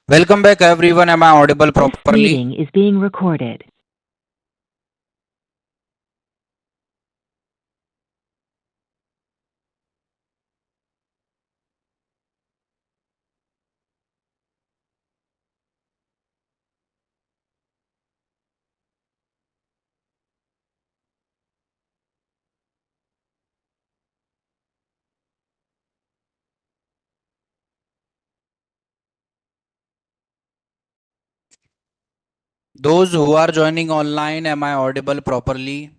Welcome back, everyone. Am I audible This properly? meeting is being recorded. Those who are joining online, am I audible properly?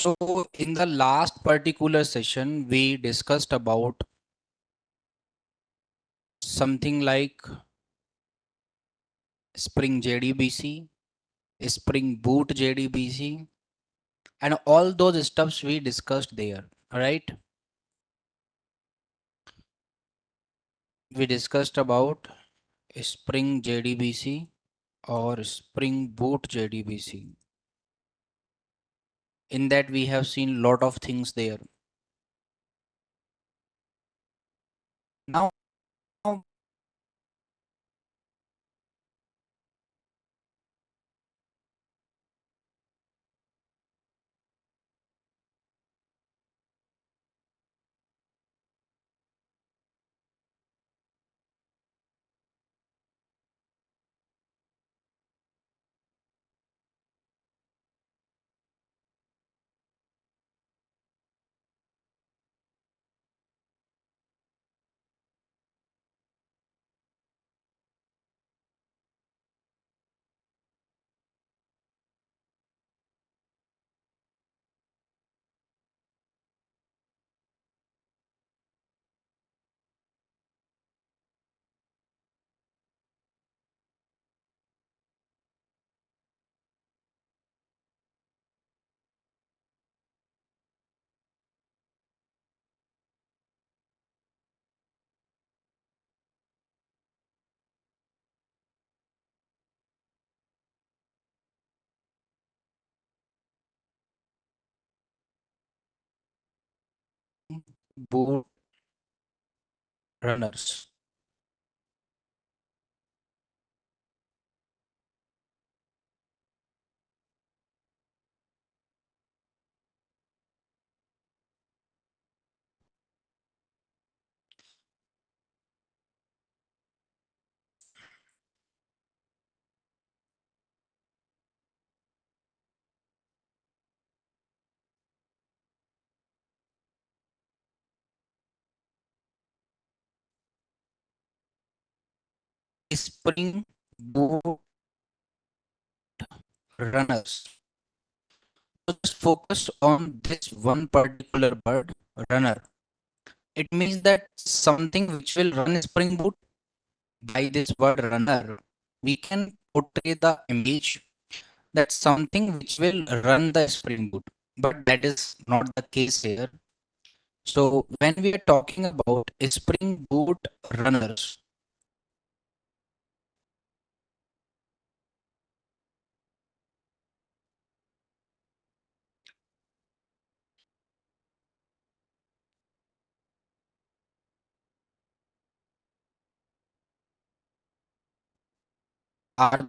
So, in the last particular session, we discussed about something like Spring JDBC, Spring Boot JDBC, and all those stuffs we discussed there, right? We discussed about Spring JDBC or Spring Boot JDBC. In that, we have seen lot of things there. Now, boot runners. Spring Boot runners. So just focus on this one particular word, runner. It means that something which will run Spring Boot. By this word runner, we can portray the image that something which will run the Spring Boot. But that is not the case here. So when we are talking about Spring Boot runners, are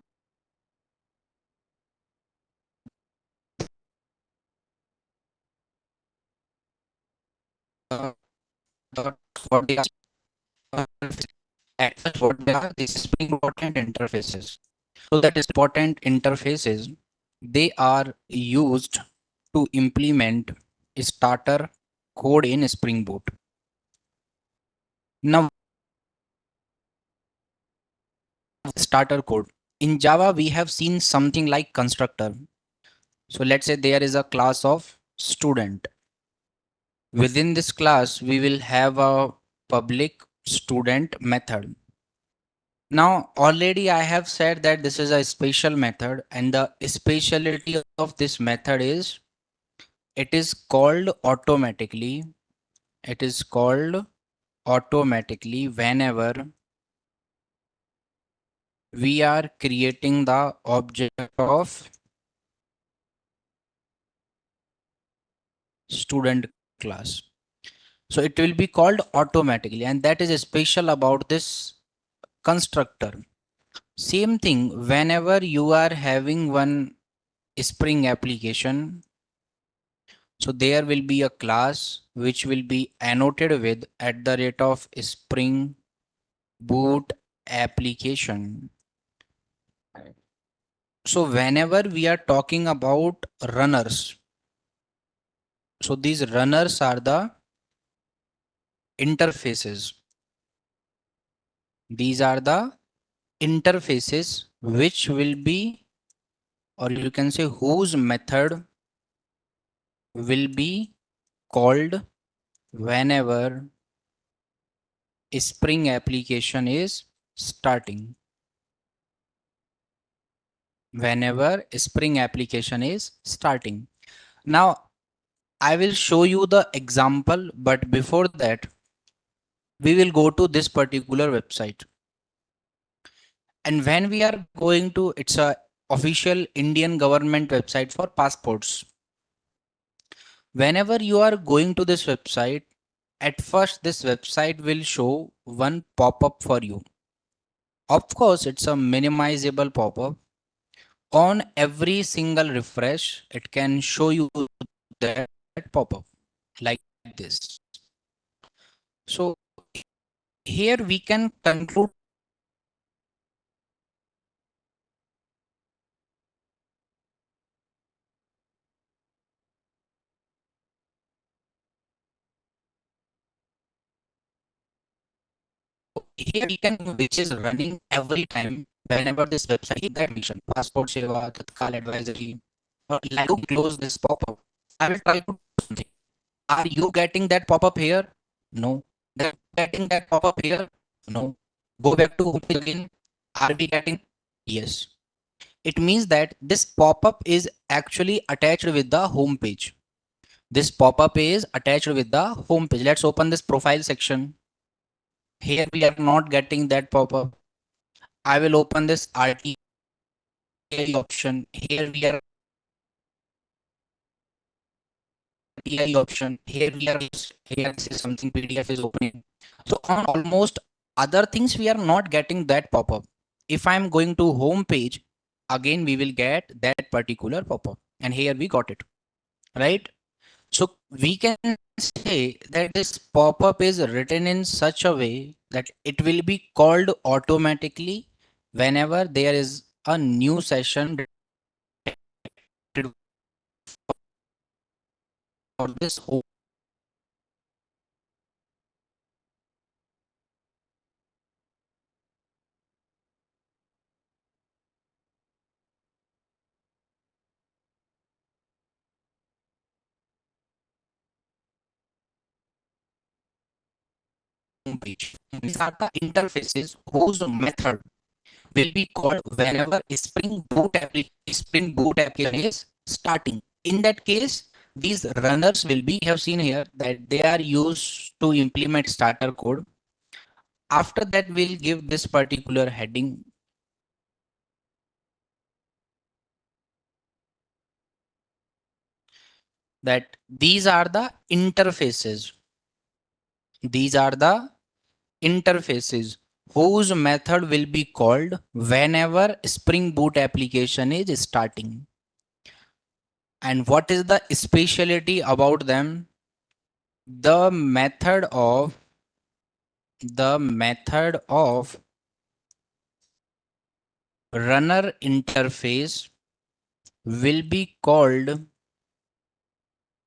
the, the what they are. at first what they are, this is important interfaces. So that is important interfaces, they are used to implement starter code in Spring Boot. Now starter code. In Java, we have seen something like constructor. So let's say there is a class of student. Within this class, we will have a public student method. Now, already I have said that this is a special method, and the speciality of this method is it is called automatically. It is called automatically whenever we are creating the object of student class. So it will be called automatically, and that is special about this constructor. Same thing, whenever you are having one Spring application, so there will be a class which will be annotated with at the rate of Spring Boot application. So whenever we are talking about runners, so these runners are the interfaces. These are the interfaces which will be, or you can say whose method will be called whenever Spring application is starting. Whenever Spring application is starting. Now I will show you the example, but before that, we will go to this particular website. And when we are going to, it's a official Indian government website for passports. Whenever you are going to this website, at first this website will show one pop-up for you. Of course, it's a minimizable pop-up. On every single refresh, it can show you that pop-up like this. So here we can conclude here we can which is running every time whenever this website that mission passport seva tatkal advisory or like to close this pop-up. I will try to do something. Are you getting that pop-up here? No. That getting that pop-up here? No. Go back to home page again. Are we getting? Yes. It means that this pop-up is actually attached with the home page. This pop-up is attached with the home page. Let's open this profile section. Here we are not getting that pop-up. I will open this RTI option. Here we are RTI option. Here we are here this is something PDF is opening. So on almost other things we are not getting that pop-up. If I'm going to home page, again we will get that particular pop-up. And here we got it. Right? So we can say that this pop-up is written in such a way that it will be called automatically whenever there is a new session for this home page. These are the interfaces whose method will be called whenever Spring Boot application is starting. In that case, these runners will be, we have seen here that they are used to implement starter code. After that, we'll give this particular heading that these are the interfaces. These are the interfaces whose method will be called whenever Spring Boot application is starting. And what is the speciality about them? The method of the method of runner interface will be called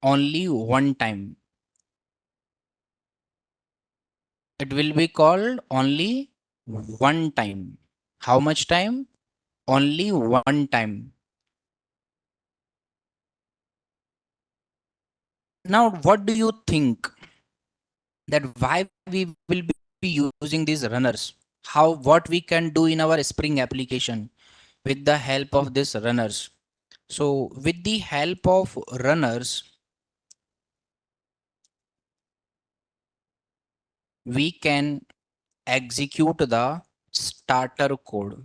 only one time. It will be called only one time. How much time? Only one time. Now, what do you think that why we will be using these runners? How what we can do in our Spring application with the help of these runners? So, with the help of runners, we can execute the starter code.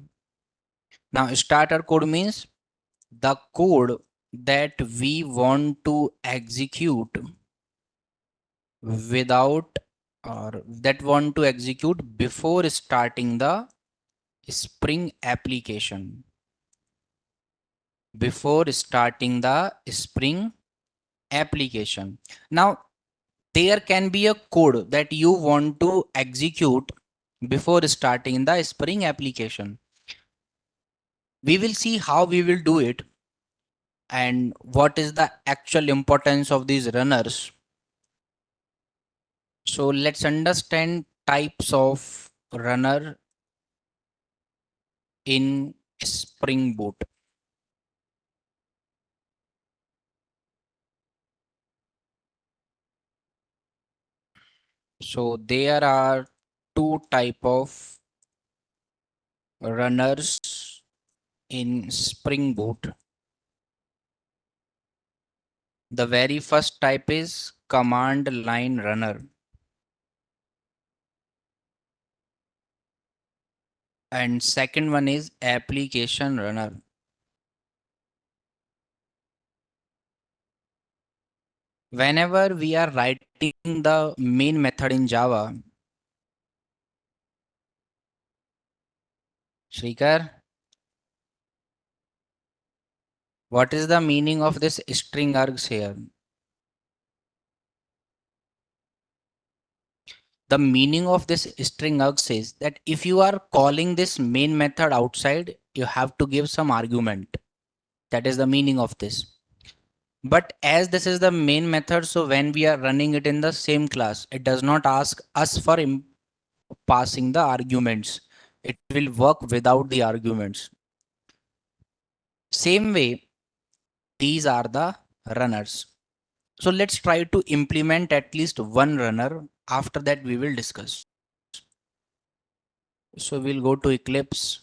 Now, starter code means the code that we want to execute without or that want to execute before starting the Spring application. Before starting the Spring application. Now, there can be a code that you want to execute before starting the Spring application. We will see how we will do it and what is the actual importance of these runners. So let's understand types of runner in Spring Boot. So there are two type of runners in Spring Boot. The very first type is command line runner, and second one is application runner. Whenever we are writing the main method in Java, Shrikar, what is the meaning of this string args here? The meaning of this string args is that if you are calling this main method outside, you have to give some argument. That is the meaning of this. But as this is the main method, so when we are running it in the same class, it does not ask us for passing the arguments. It will work without the arguments. Same way, these are the runners. So let's try to implement at least one runner. After that, we will discuss. So we'll go to Eclipse.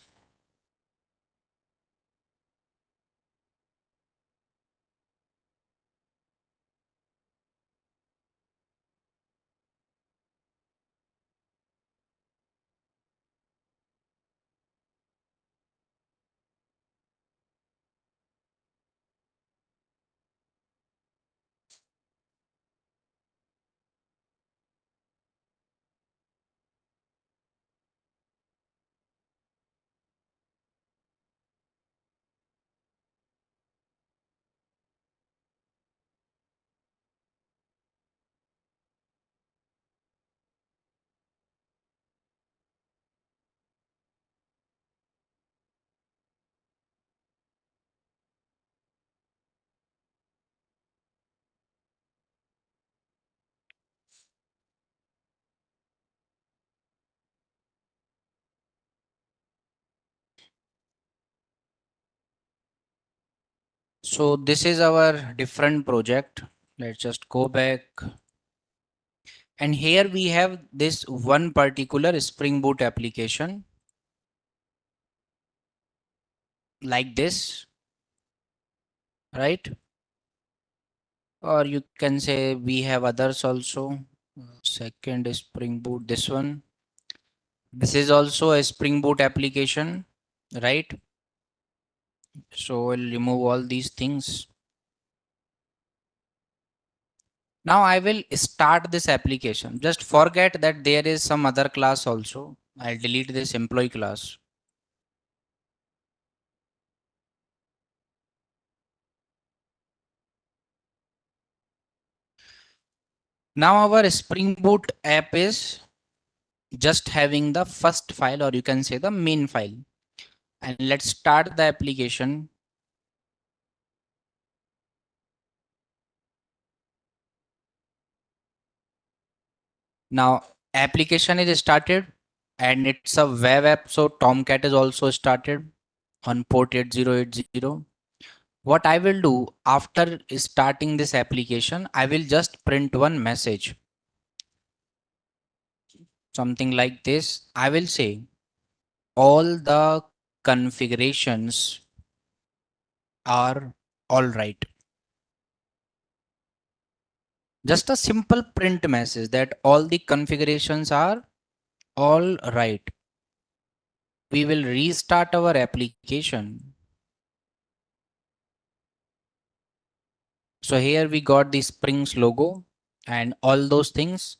So this is our different project. Let's just go back. And here we have this one particular Spring Boot application like this, right? Or you can say we have others also. Second Spring Boot, this one. This is also a Spring Boot application, right? So we'll remove all these things. Now I will start this application. Just forget that there is some other class also. I'll delete this employee class. Now our Spring Boot app is just having the first file, or you can say the main file. And let's start the application. Now application is started and it's a web app. So Tomcat is also started on port 8080. What I will do after starting this application, I will just print one message, something like this. I will say all the configurations are all right. Just a simple print message that all the configurations are all right. We will restart our application. So here we got the Springs logo and all those things.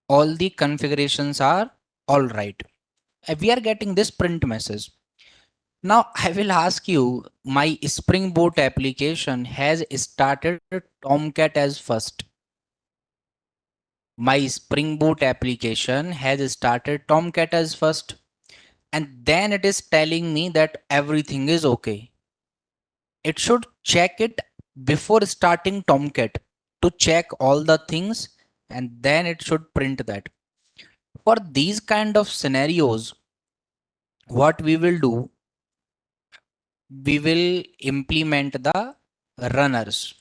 All the configurations are all right. We are getting this print message. Now I will ask you, my Spring Boot application has started Tomcat as first. My Spring Boot application has started Tomcat as first, and then it is telling me that everything is okay. It should check it before starting Tomcat to check all the things, and then it should print that. For these kind of scenarios, what we will do, we will implement the runners.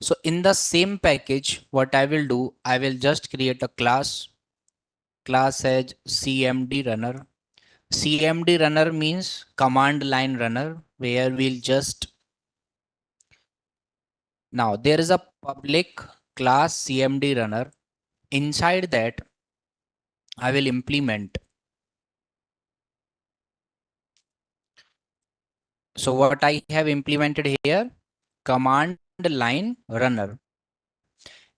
So in the same package, what I will do, I will just create a class as CMD runner. CMD runner means command line runner, where we'll just, now there is a public class CMD runner. Inside that, I will implement. So what I have implemented here, command line runner.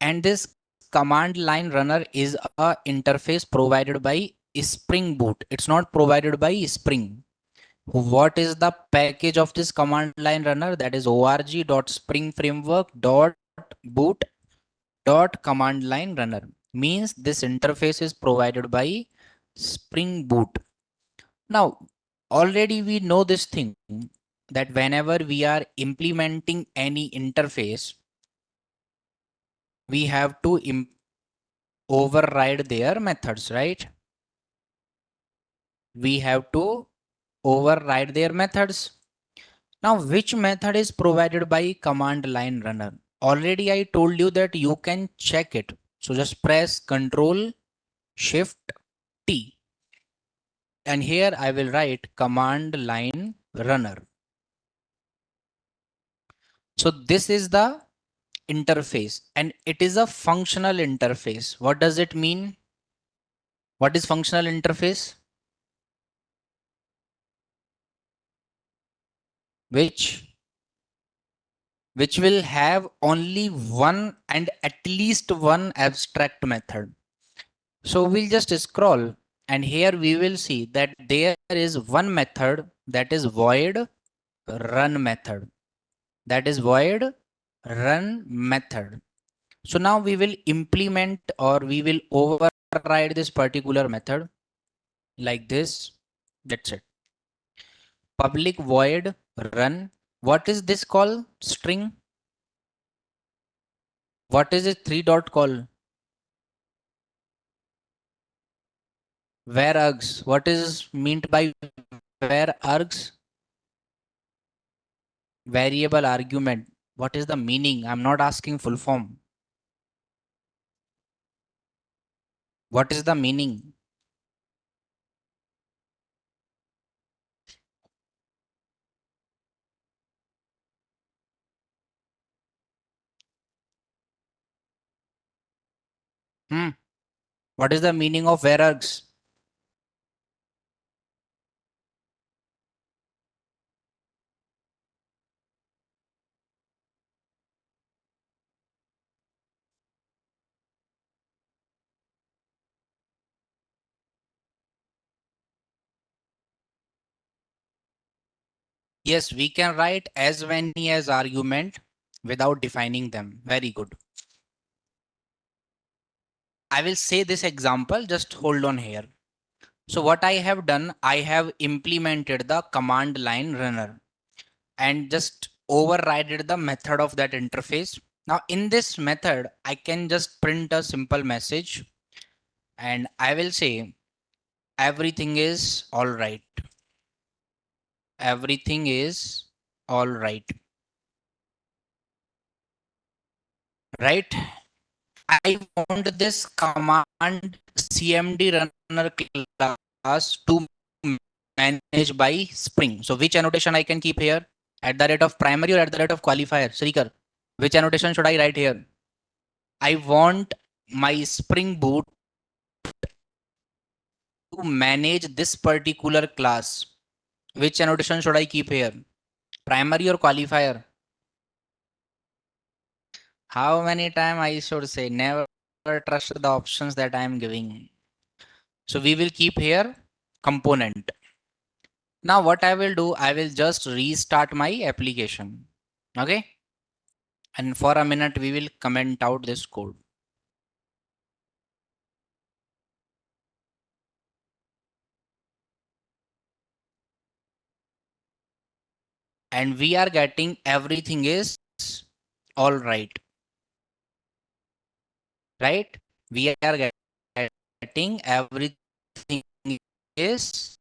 And this command line runner is a interface provided by Spring Boot. It's not provided by Spring. What is the package of this command line runner? That is org.springframework.boot.command line runner. Means this interface is provided by Spring Boot. Now, already we know this thing, that whenever we are implementing any interface, we have to override their methods, right? We have to override their methods. Now, which method is provided by command line runner? Already I told you that you can check it. So just press Control Shift T. And here I will write command line runner. So this is the interface and it is a functional interface. What does it mean? What is functional interface? Which will have only one and at least one abstract method. So we'll just scroll and here we will see that there is one method, that is void run method. That is void run method. So now we will implement, or we will override this particular method like this. That's it. Public void run. What is this called? String. What is it? Three dot call? Where args. What is meant by where args? Variable argument. What is the meaning? I'm not asking full form. What is the meaning? Hmm. What is the meaning of where args? Yes, we can write as many as argument without defining them. Very good. I will say this example, just hold on here. So what I have done, I have implemented the command line runner and just overrided the method of that interface. Now in this method, I can just print a simple message and I will say everything is all right. Everything is all right. Right? I want this command cmd runner class to manage by Spring. So which annotation I can keep here? At the rate of primary or at the rate of qualifier? Srikar, which annotation should I write here? I want my Spring Boot to manage this particular class. Which annotation should I keep here? Primary or qualifier? How many times I should say? Never trust the options that I am giving. So we will keep here component. Now what I will do, I will just restart my application. Okay. And for a minute, we will comment out this code. And we are getting everything is all right. Right? We are getting everything is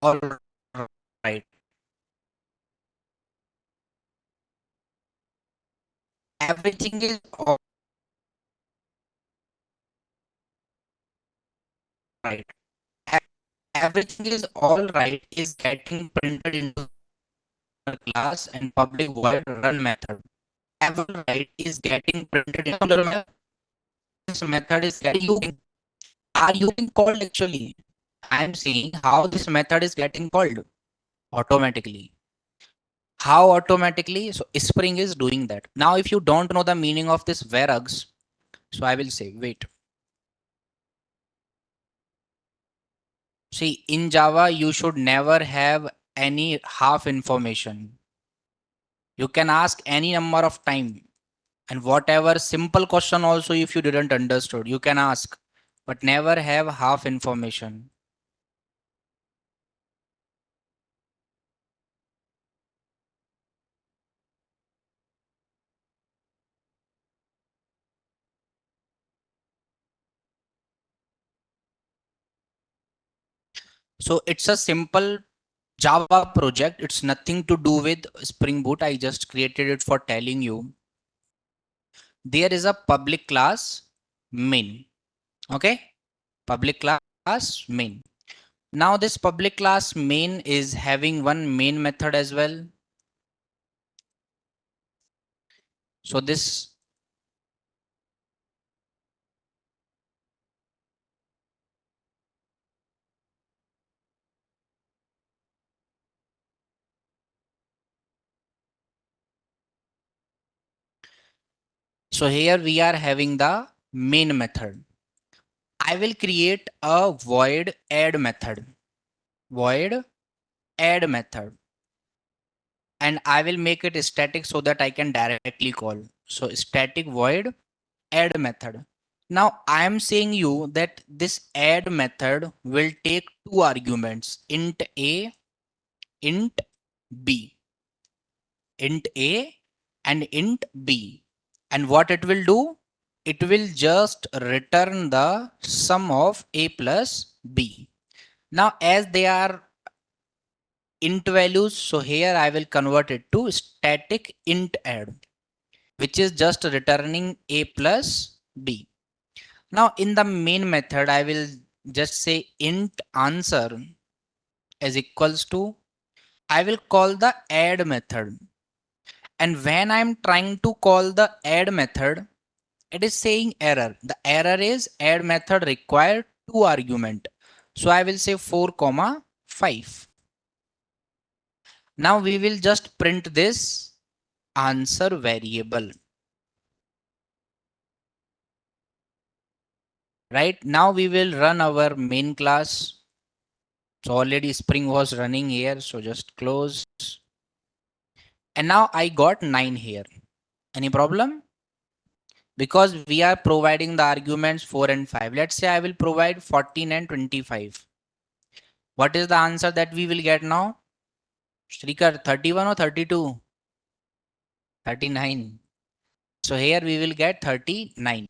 all right. Everything is all right. Everything is all right is getting printed into the class and public void run method. Every right is getting printed into the method. This method is getting are you being called actually? I'm seeing how this method is getting called automatically. How automatically? So Spring is doing that. Now, if you don't know the meaning of this varux, so I will say, wait. See, in Java, you should never have any half information. You can ask any number of time and whatever simple question also if you didn't understood, you can ask, but never have half information. So it's a simple Java project. It's nothing to do with Spring Boot. I just created it for telling you. There is a public class main. Okay. Public class main. Now this public class main is having one main method as well. So this, so here we are having the main method. I will create a void add method. Void add method. And I will make it static so that I can directly call. So static void add method. Now I am saying you that this add method will take two arguments, int a, int b, int a and int b. And what it will do? It will just return the sum of a plus b. Now as they are int values, so here I will convert it to static int add, which is just returning a plus b. Now in the main method, I will just say int answer is equals to, I will call the add method. And when I'm trying to call the add method, it is saying error. The error is add method required two argument. So I will say 4 comma 5. Now we will just print this answer variable. Right now we will run our main class. So already Spring was running here. So just close. And now I got 9 here. Any problem? because we are providing the arguments 4 and 5. Let's say I will provide 14 and 25. What is the answer that we will get now? Shrikar, 31 or 32? 39. So here we will get 39.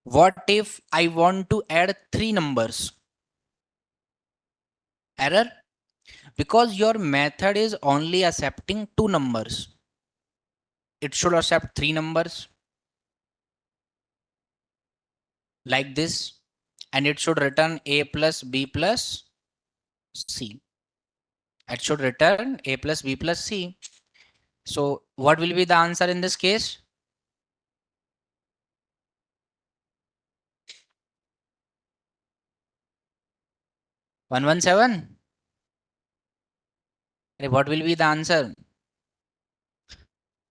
What if I want to add three numbers? Error? Because your method is only accepting two numbers. It should accept three numbers like this, and it should return a plus b plus c. It should return a plus b plus c. So what will be the answer in this case? 117. What will be the answer?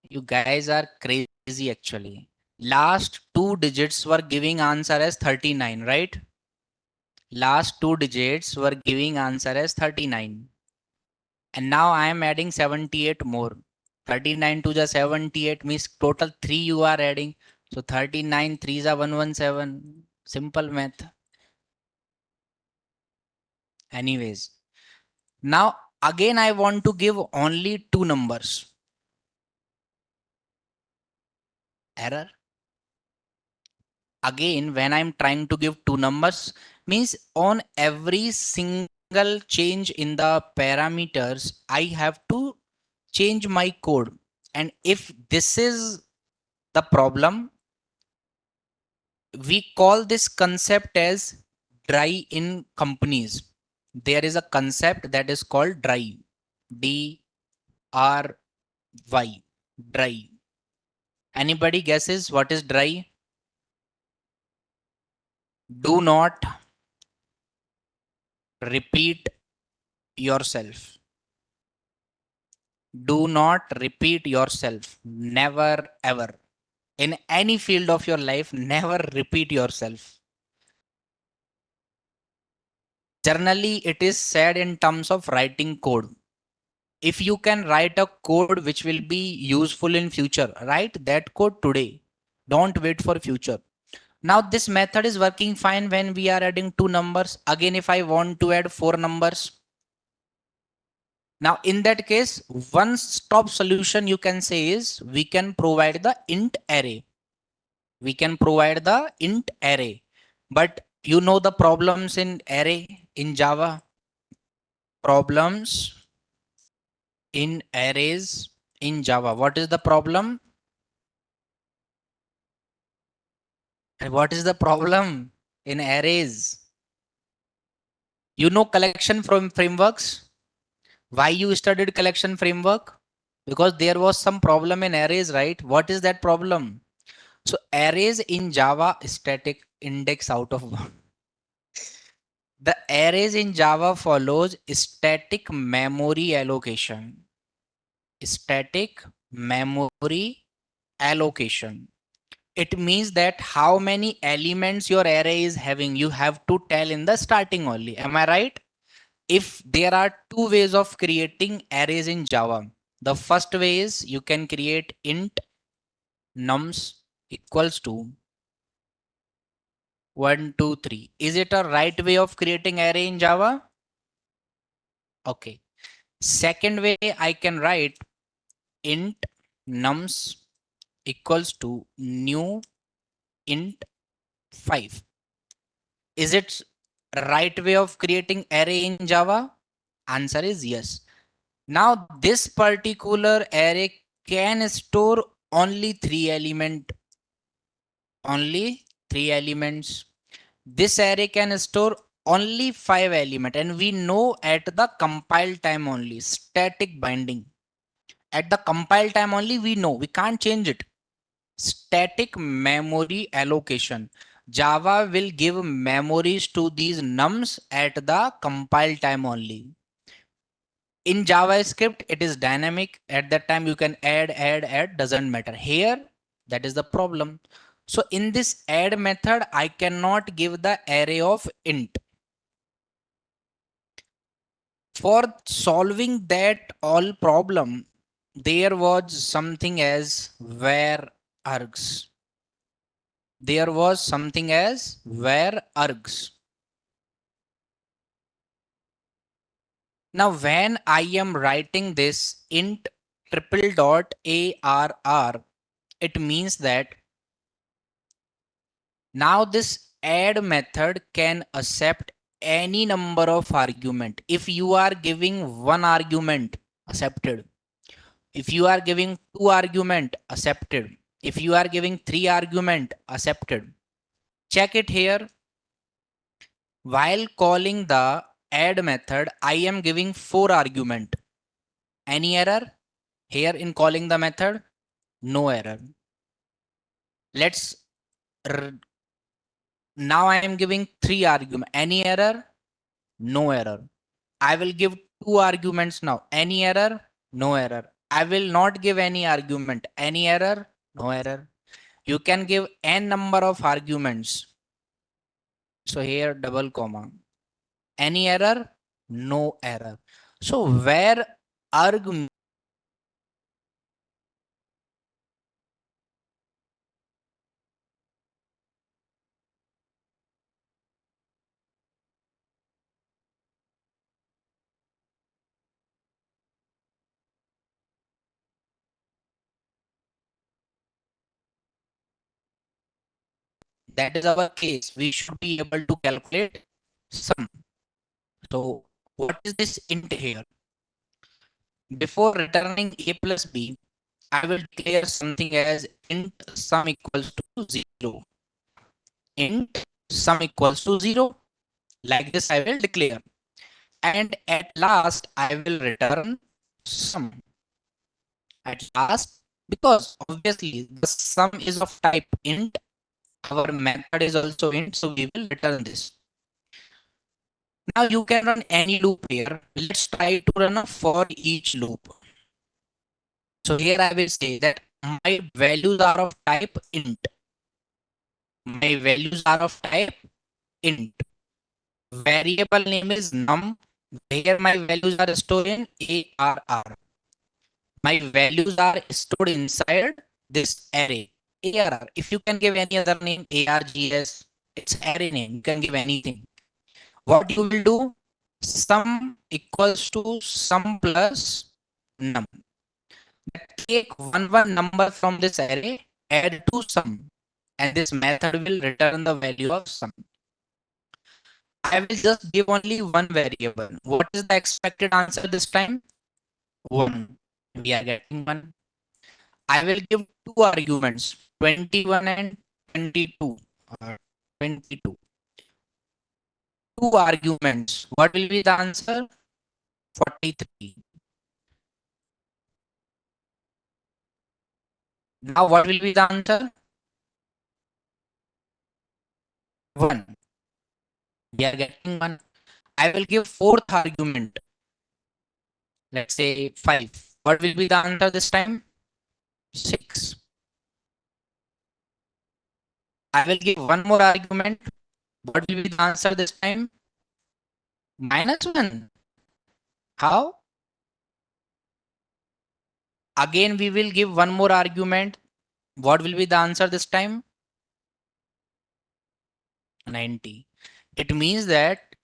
You guys are crazy actually. Last two digits were giving answer as 39, right? Last two digits were giving answer as 39. And now I am adding 78 more. 39 to the 78 means total 3 you are adding. So 39 3s are 117. Simple math. Anyways, now again I want to give only two numbers. Error. Again, when I'm trying to give two numbers, means on every single change in the parameters, I have to change my code. And if this is the problem, we call this concept as dry in companies. There is a concept that is called dry. D-R-Y. Dry. Anybody guesses what is dry? Do not repeat yourself. Do not repeat yourself. Never ever. In any field of your life, never repeat yourself. Generally, it is said in terms of writing code. If you can write a code which will be useful in future, write that code today. Don't wait for future. Now this method is working fine when we are adding two numbers. Again, if I want to add four numbers, now in that case, one stop solution you can say is we can provide the int array. We can provide the int array. But you know the problems in array in Java? Problems in arrays in Java. What is the problem? And what is the problem in arrays? You know collection from frameworks? Why you studied collection framework? Because there was some problem in arrays, right? What is that problem? So arrays in Java static index out of one. The arrays in Java follows static memory allocation. Static memory allocation. It means that how many elements your array is having, you have to tell in the starting only. Am I right? If there are two ways of creating arrays in Java, the first way is you can create int nums equals to 1, 2, 3. Is it a right way of creating array in Java? Okay. Second way, I can write int nums equals to new int 5. Is it right way of creating array in Java? Answer is yes. Now this particular array can store only only three elements. This array can store only 5 elements, and we know at the compile time only, static binding. At the compile time only, we know we can't change it. Static memory allocation. Java will give memories to these nums at the compile time only. In JavaScript, it is dynamic. At that time, you can add, doesn't matter. Here, that is the problem. So in this add method, I cannot give the array of int. For solving that all problem, there was something as var args. there was something as where args. Now, when I am writing this int triple dot arr, it means that now this add method can accept any number of argument. If you are giving one argument, accepted. If you are giving two argument, accepted. If you are giving three argument, accepted. Check it here. While calling the add method, I am giving four argument. Any error here in calling the method? No error. Let's now I am giving three argument. Any error? No error. I will give two arguments now. Any error? No error. I will not give any argument. Any error? No error. You can give n number of arguments. So here double comma. Any error? No error. So where arg that is our case. We should be able to calculate sum. So what is this int here? Before returning a plus b, I will declare something as int sum equals to 0. Int sum equals to 0. Like this I will declare. And at last I will return sum. At last, because obviously the sum is of type int, our method is also int, so we will return this. Now you can run any loop here. Let's try to run a for each loop. So here I will say that my values are of type int. My values are of type int. Variable name is num, where my values are stored in ARR. My values are stored inside this array, ARR. If you can give any other name, ARGS, it's array name. You can give anything. What you will do? Sum equals to sum plus num. Take one number from this array, add to sum, and this method will return the value of sum. I will just give only one variable. What is the expected answer this time? 1. We are getting 1. I will give two arguments, 21 and 22. 22. Two arguments. What will be the answer? 43. Now what will be the answer? 1. We are getting 1. I will give fourth argument. Let's say 5. What will be the answer this time? 6. I will give one more argument. What will be the answer this time? -1. How? Again, we will give one more argument. What will be the answer this time? 90. It means that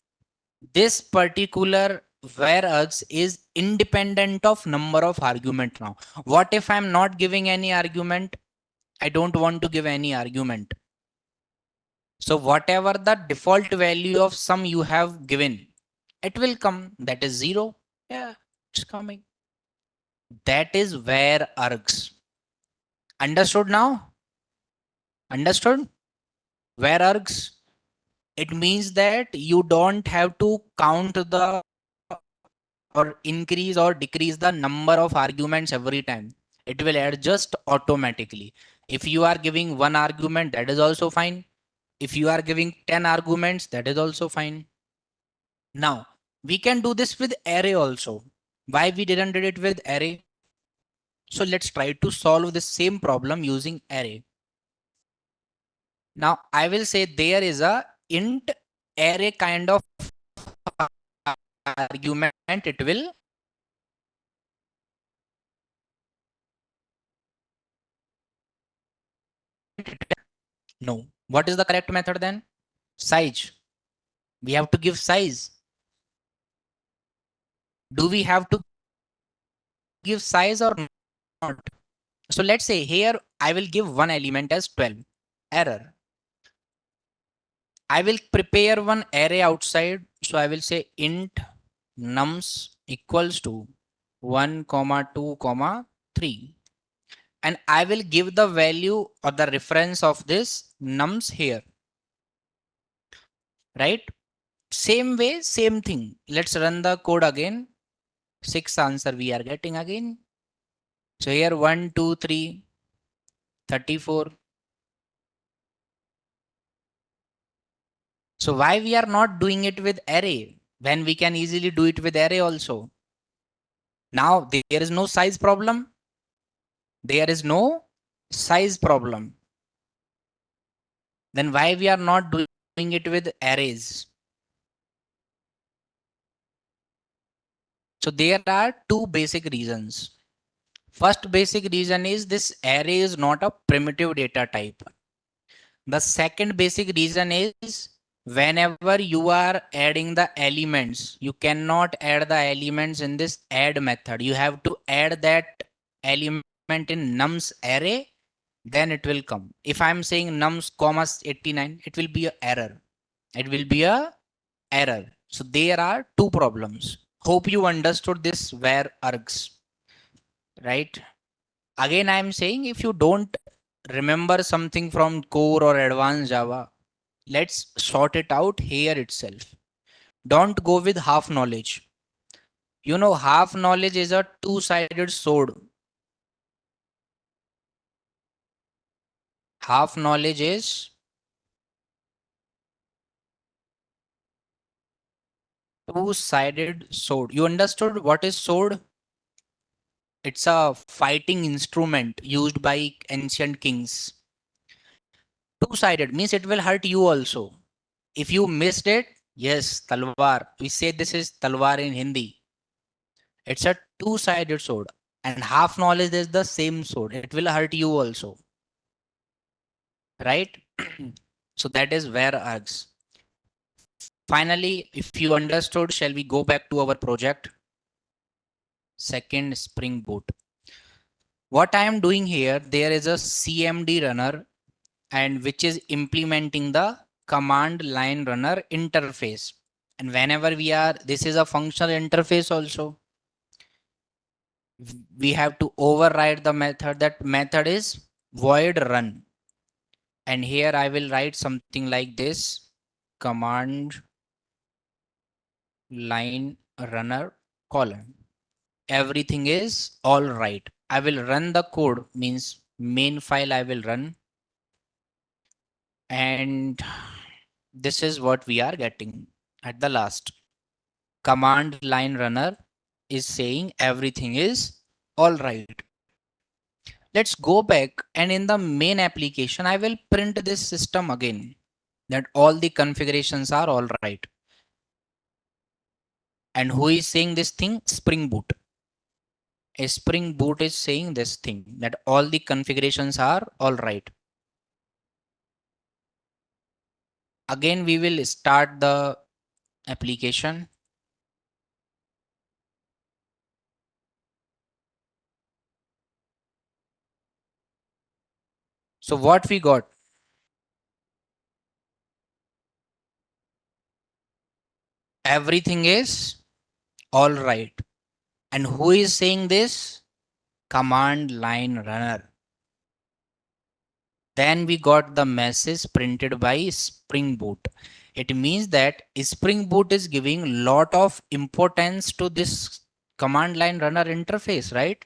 this particular varargs is independent of number of argument now. What if I'm not giving any argument? I don't want to give any argument. So whatever the default value of sum you have given, it will come. That is 0. Yeah, it's coming. That is where args. Understood now? Understood? Where args? It means that you don't have to count the or increase or decrease the number of arguments every time. It will adjust automatically. If you are giving one argument, that is also fine. If you are giving 10 arguments, that is also fine. Now, we can do this with array also. Why we didn't do it with array? So let's try to solve the same problem using array. Now I will say there is a int array kind of argument. It will No. What is the correct method then? Size. We have to give size. Do we have to give size or not? So let's say here I will give one element as 12. Error. I will prepare one array outside. So I will say int nums equals to 1, comma 2, comma 3. And I will give the value or the reference of this nums here. Right? Same way, same thing. Let's run the code again. 6 answer we are getting again. So here 1, 2, 3, 34. So why we are not doing it with array when we can easily do it with array also? Now there is no size problem. There is no size problem. Then why we are not doing it with arrays? So there are two basic reasons. First basic reason is this array is not a primitive data type. The second basic reason is whenever you are adding the elements, you cannot add the elements in this add method. You have to add that element in nums array, then it will come. If I'm saying nums comma 89, it will be an error. It will be a error. So there are two problems. Hope you understood this where args, right? Again, I'm saying if you don't remember something from core or advanced Java, let's sort it out here itself. Don't go with half knowledge. You know, half knowledge is a two-sided sword. Half knowledge is two-sided sword. You understood what is sword? It's a fighting instrument used by ancient kings. Two-sided means it will hurt you also. If you missed it, yes, talwar. We say this is talwar in Hindi. It's a two-sided sword. And half knowledge is the same sword. It will hurt you also. Right? So that is where args. Finally, if you understood, shall we go back to our project? Second Spring Boot. What I am doing here, there is a CMD runner and which is implementing the command line runner interface. And whenever we are, this is a functional interface also. We have to override the method. That method is void run. And here I will write something like this command line runner colon. Everything is all right. I will run the code means main file I will run. And this is what we are getting at the last. Command line runner is saying everything is all right. Let's go back and in the main application, I will print this system again that all the configurations are all right. And who is saying this thing? Spring Boot. A Spring Boot is saying this thing that all the configurations are all right. Again, we will start the application. So what we got? Everything is all right. And who is saying this? Command line runner. Then we got the message printed by Spring Boot. It means that Spring Boot is giving lot of importance to this command line runner interface, right?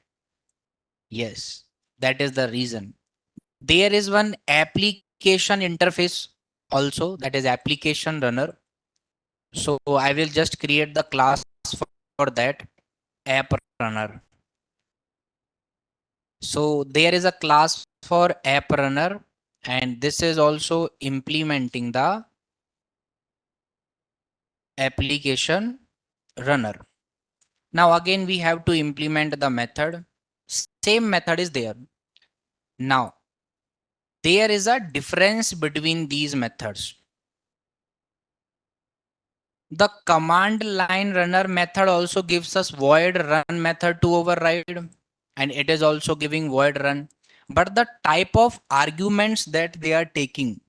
Yes, that is the reason. There is one application interface also, that is application runner. So I will just create the class for that app runner. So there is a class for app runner and this is also implementing the application runner. Now again we have to implement the method. Same method is there. Now There is a difference between these methods. The command line runner method also gives us void run method to override, and it is also giving void run. But the type of arguments that they are taking.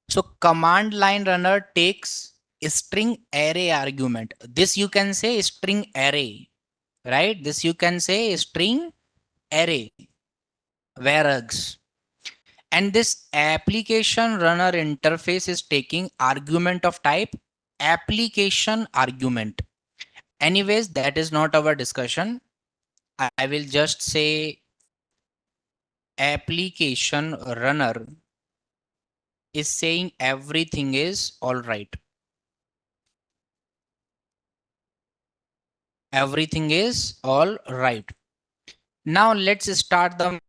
So command line runner takes a string array argument. This you can say string array, right? This you can say string array, varargs. And this application runner interface is taking argument of type application argument. Anyways, that is not our discussion. I will just say application runner is saying everything is all right. Everything is all right. Now let's start the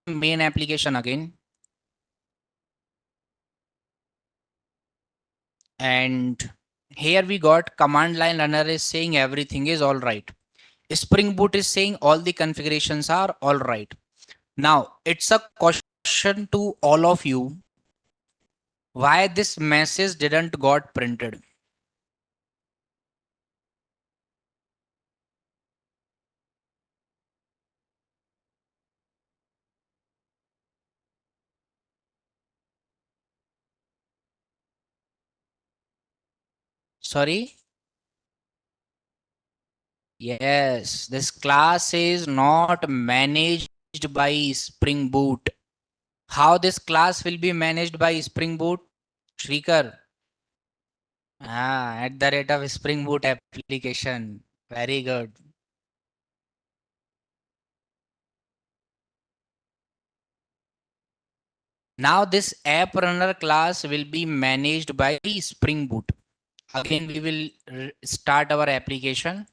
main application again. And here we got command line runner is saying everything is all right. Spring Boot is saying all the configurations are all right. Now it's a question to all of you. Why this message didn't got printed? Sorry? Yes, this class is not managed by Spring Boot. How this class will be managed by Spring Boot? Shrikar. At the rate of Spring Boot application. Very good. Now this app runner class will be managed by Spring Boot. Again, we will start our application.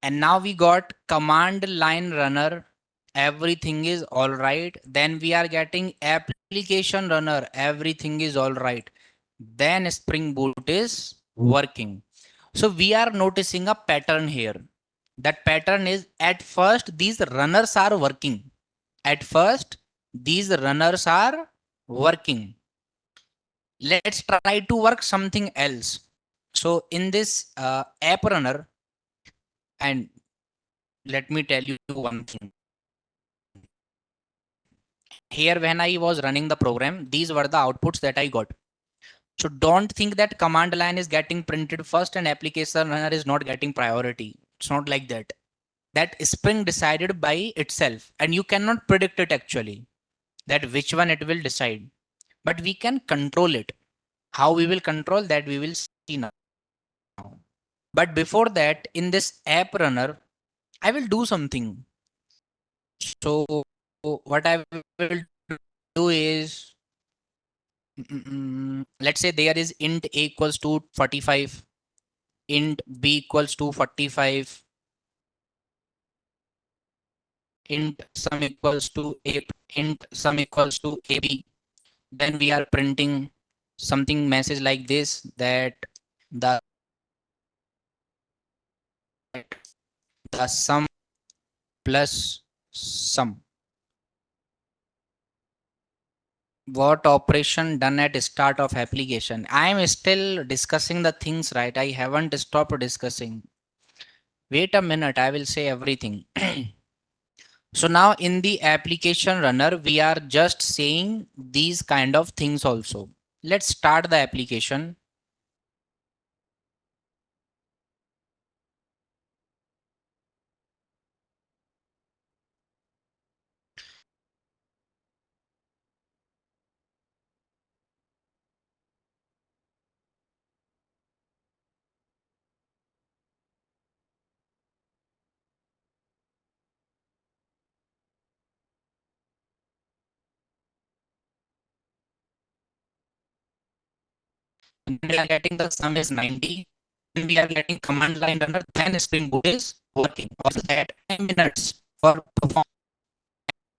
And now we got command line runner. Everything is all right. Then we are getting application runner. Everything is all right. Then Spring Boot is working. So we are noticing a pattern here. That pattern is at first these runners are working. At first these runners are working. Let's try to work something else. So in this app runner, and let me tell you one thing. Here when I was running the program, these were the outputs that I got. So don't think that command line is getting printed first and application runner is not getting priority. It's not like that. That Spring decided by itself, and you cannot predict it actually, that which one it will decide. But we can control it. How we will control that we will see now. But before that, in this app runner, I will do something. So what I will do is, let's say there is int a equals to 45, int b equals to 45, int sum equals to a, int sum equals to ab. Then we are printing something message like this, that the sum plus sum. What operation done at start of application? I am still discussing the things, right? I haven't stopped discussing. Wait a minute, I will say everything. So now in the application runner, we are just saying these kind of things also. Let's start the application. And we are getting the sum is 90. Then we are getting command line runner, then Spring Boot is working. Also that 10 minutes for perform.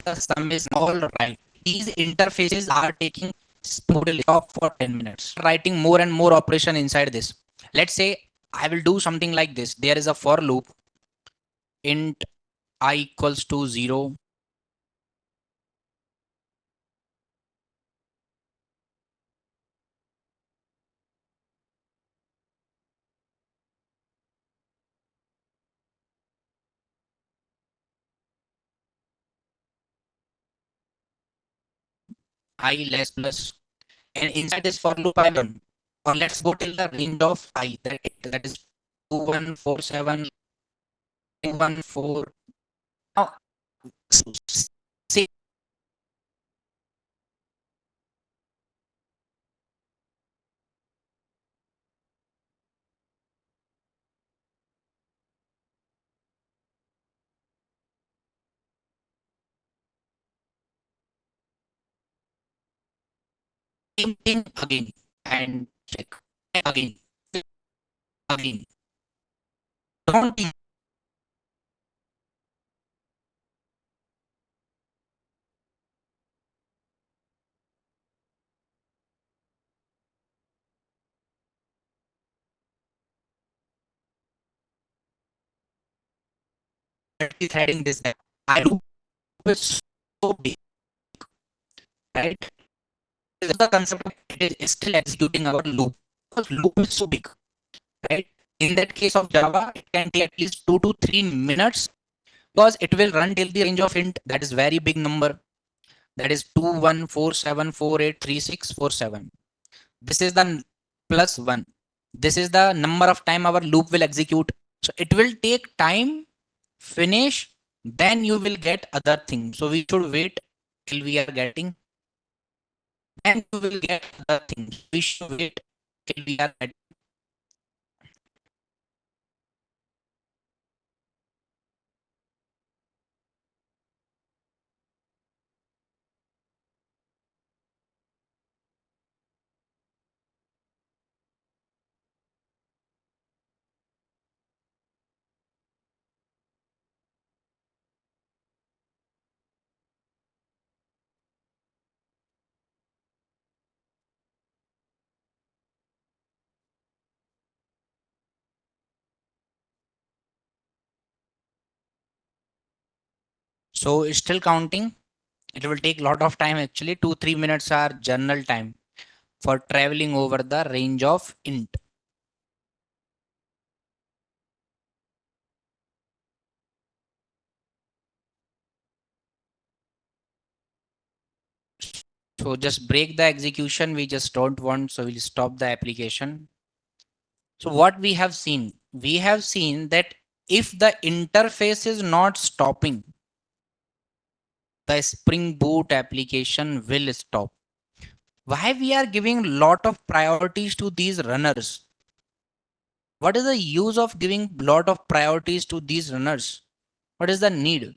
The sum is all right. These interfaces are taking Spring Boot for 10 minutes. Writing more and more operation inside this. Let's say I will do something like this. There is a for loop. int I equals to 0. I less plus, and inside this for loop I run, or let's go till the range of I, that is 2147 214. Now same thing again and check again, again. Don't threading this app. I loop is so big, right? This is the concept of it is still executing our loop because loop is so big, right? In that case of Java, it can take at least 2 to 3 minutes because it will run till the range of int that is very big number, that is 2147483647. This is the plus 1. This is the number of time our loop will execute. So it will take time, finish, then you will get other things. So we should wait till we are getting, then you will get other things. We should wait till we are getting. So it's still counting. It will take a lot of time actually. 2 3 minutes are general time for traveling over the range of int. So just break the execution. We just don't want, so we'll stop the application. So what we have seen? We have seen that if the interface is not stopping, the Spring Boot application will stop. Why we are giving lot of priorities to these runners? What is the use of giving lot of priorities to these runners? What is the need?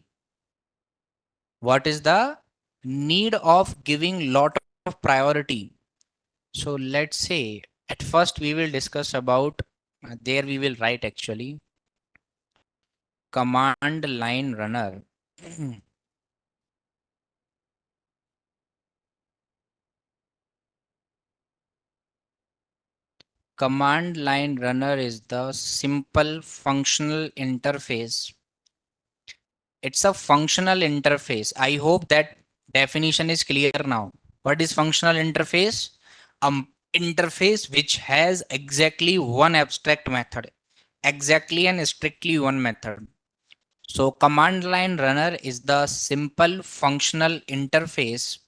What is the need of giving lot of priority? So let's say at first we will discuss about, there we will write actually command line runner. Command line runner is the simple functional interface. It's a functional interface. I hope that definition is clear now. What is functional interface? Interface which has exactly one abstract method, exactly and strictly one method. So command line runner is the simple functional interface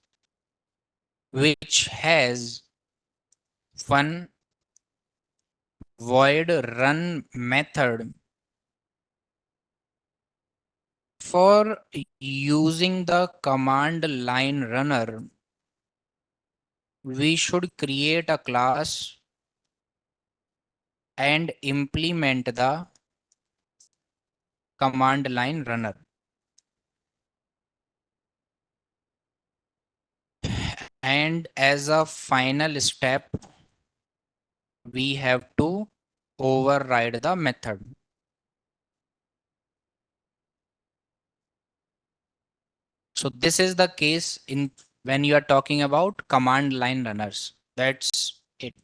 which has one void run method. For using the command line runner, we should create a class and implement the command line runner. And as a final step, we have to override the method. So this is the case in when you are talking about command line runners. That's it.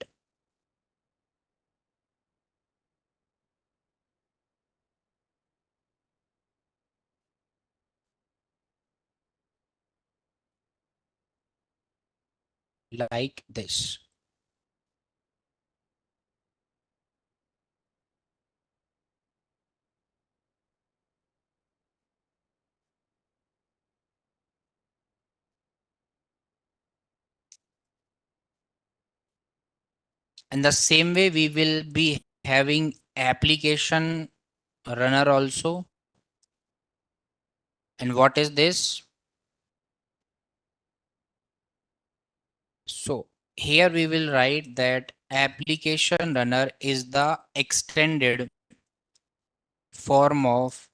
like this. In the same way, we will be having application runner also. And what is this? So here we will write that application runner is the extended form of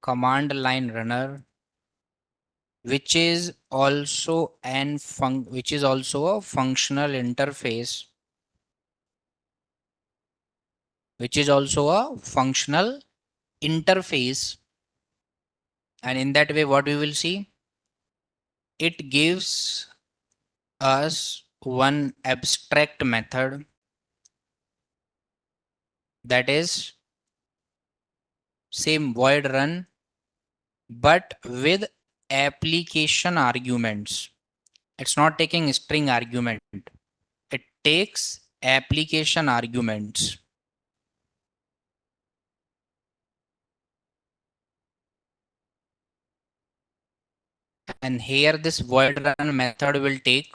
command line runner, which is also which is also a functional interface, which is also a functional interface. And in that way, what we will see, it gives us one abstract method, that is same void run, but with application arguments. It's not taking string argument. It takes application arguments. And here this void run method will take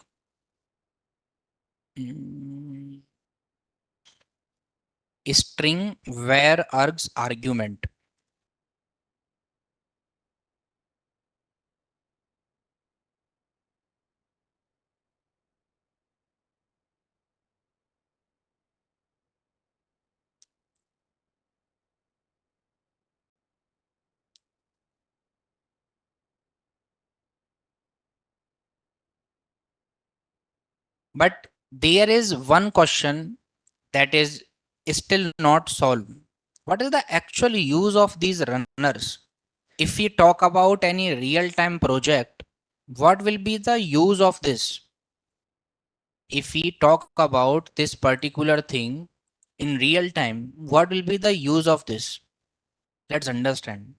string where args argument. But there is one question that is still not solved. What is the actual use of these runners? If we talk about any real-time project, what will be the use of this? If we talk about this particular thing in real time, what will be the use of this? Let's understand.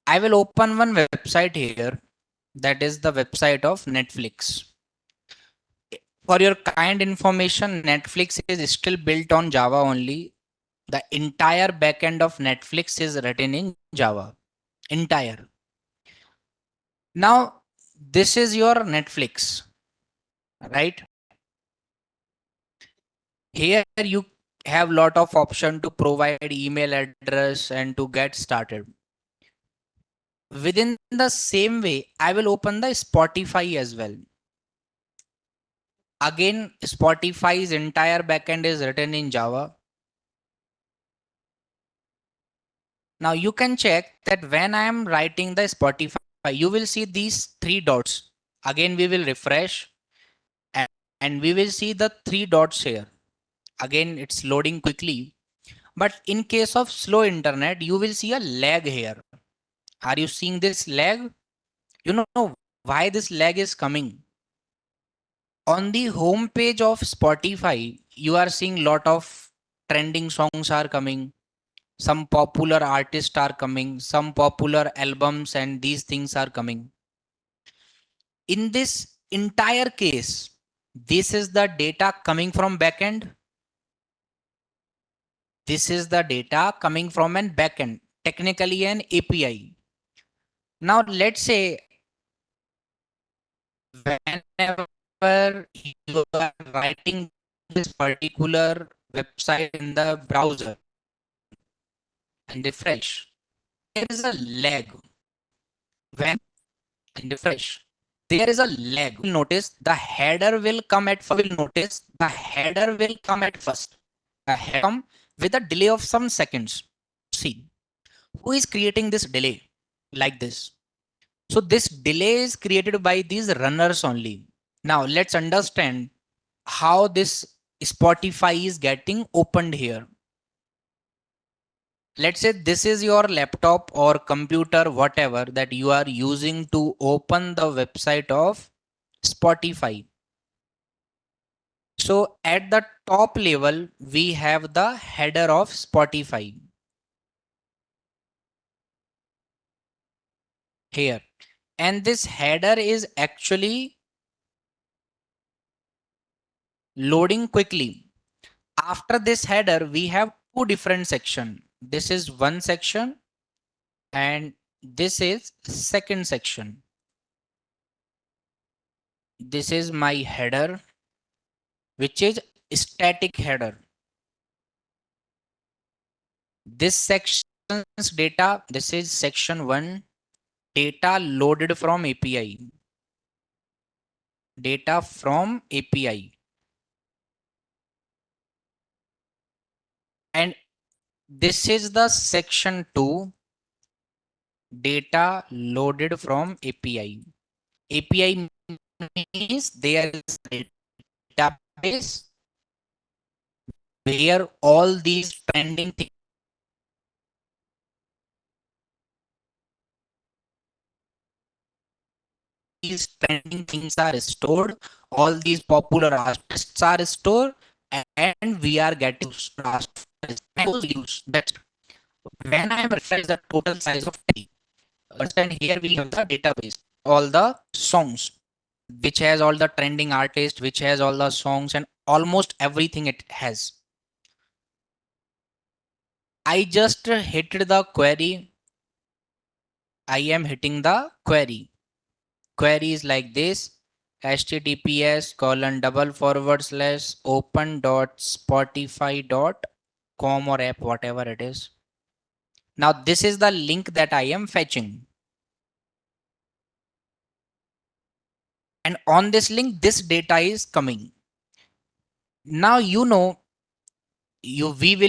I will open one website here, that is the website of Netflix. For your kind information, Netflix is still built on Java only. The entire backend of Netflix is written in Java. Entire. Now, this is your Netflix, right? Here you have lot of option to provide email address and to get started. Within the same way, I will open the Spotify as well. Again, Spotify's entire backend is written in Java. Now you can check that when I am writing the Spotify, you will see these three dots. Again, we will refresh and, and we will see the three dots here. Again, it's loading quickly. But in case of slow internet, you will see a lag here. Are you seeing this lag? You know why this lag is coming. On the home page of Spotify, you are seeing lot of trending songs are coming. Some popular artists are coming, some popular albums, and these things are coming. In this entire case, this is the data coming from backend. This is the data coming from an backend, technically an API. Now let's say whenever you are writing this particular website in the browser and refresh, there is a lag. When and refresh, there is a lag. You'll notice the header will come at first. Will notice the header will come at first. The header come with a delay of some seconds. See, who is creating this delay like this? So this delay is created by these runners only. Now let's understand how this Spotify is getting opened here. Let's say this is your laptop or computer, whatever that you are using to open the website of Spotify. So at the top level, we have the header of Spotify here. And this header is actually loading quickly. After this header, we have two different section. This is one section and this is second section. This is my header, which is static header. This section's data, this is section 1, data loaded from API. Data from API. And this is the section 2, data loaded from API. API means there is a database where all these trending things are stored, all these popular artists are stored, and we are getting use. That's when I am refresh the total size of 10. And here we have the database, all the songs, which has all the trending artists, which has all the songs and almost everything it has. I just hit the query. I am hitting the query. Query is like this: https://open.spotify.com or app, whatever it is. Now this is the link that I am fetching. And on this link, this data is coming. Now we will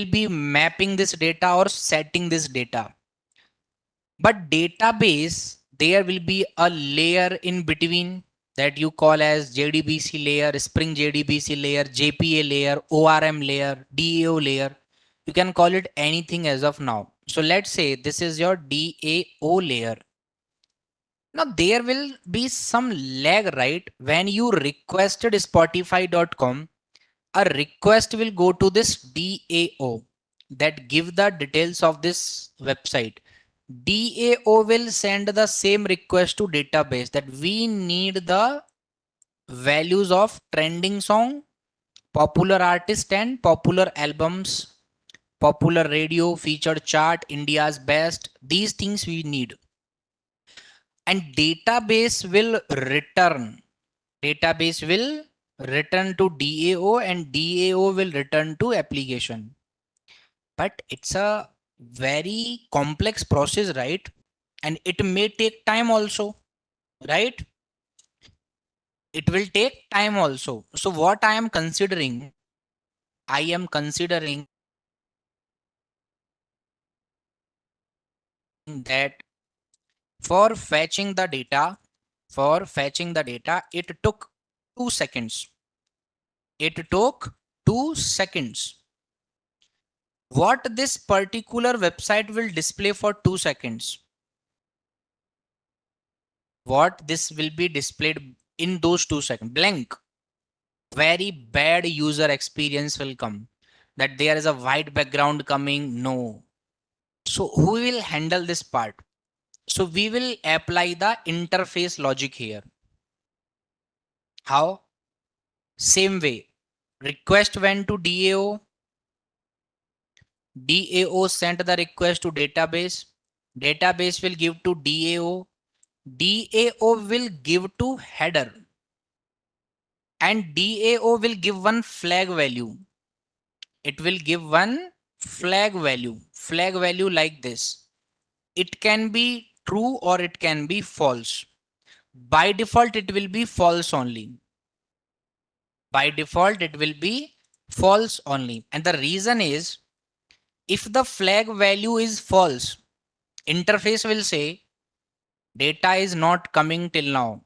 be mapping this data or setting this data. But database, there will be a layer in between that you call as JDBC layer, Spring JDBC layer, JPA layer, ORM layer, DAO layer. You can call it anything as of now. So let's say this is your DAO layer. Now there will be some lag, right? When you requested Spotify.com, a request will go to this DAO that give the details of this website. DAO will send the same request to database that we need the values of trending song, popular artist and popular albums, popular radio, featured chart, India's best. These things we need. And database will return to DAO and DAO will return to application. But it's a very complex process, right? And it may take time also, right? It will take time also. So what I am considering that for fetching the data, it took 2 seconds. It took 2 seconds. What this particular website will display for 2 seconds? What this will be displayed in those 2 seconds? Blank. Very bad user experience will come. That there is a white background coming. No. So who will handle this part? So we will apply the interface logic here. How? Same way. Request went to DAO. DAO sent the request to database. Database will give to DAO. DAO will give to header. And DAO will give one flag value. It will give one flag value. Flag value like this. It can be true or it can be false. By default, it will be false only. By default, it will be false only. And the reason is, if the flag value is false, interface will say data is not coming till now.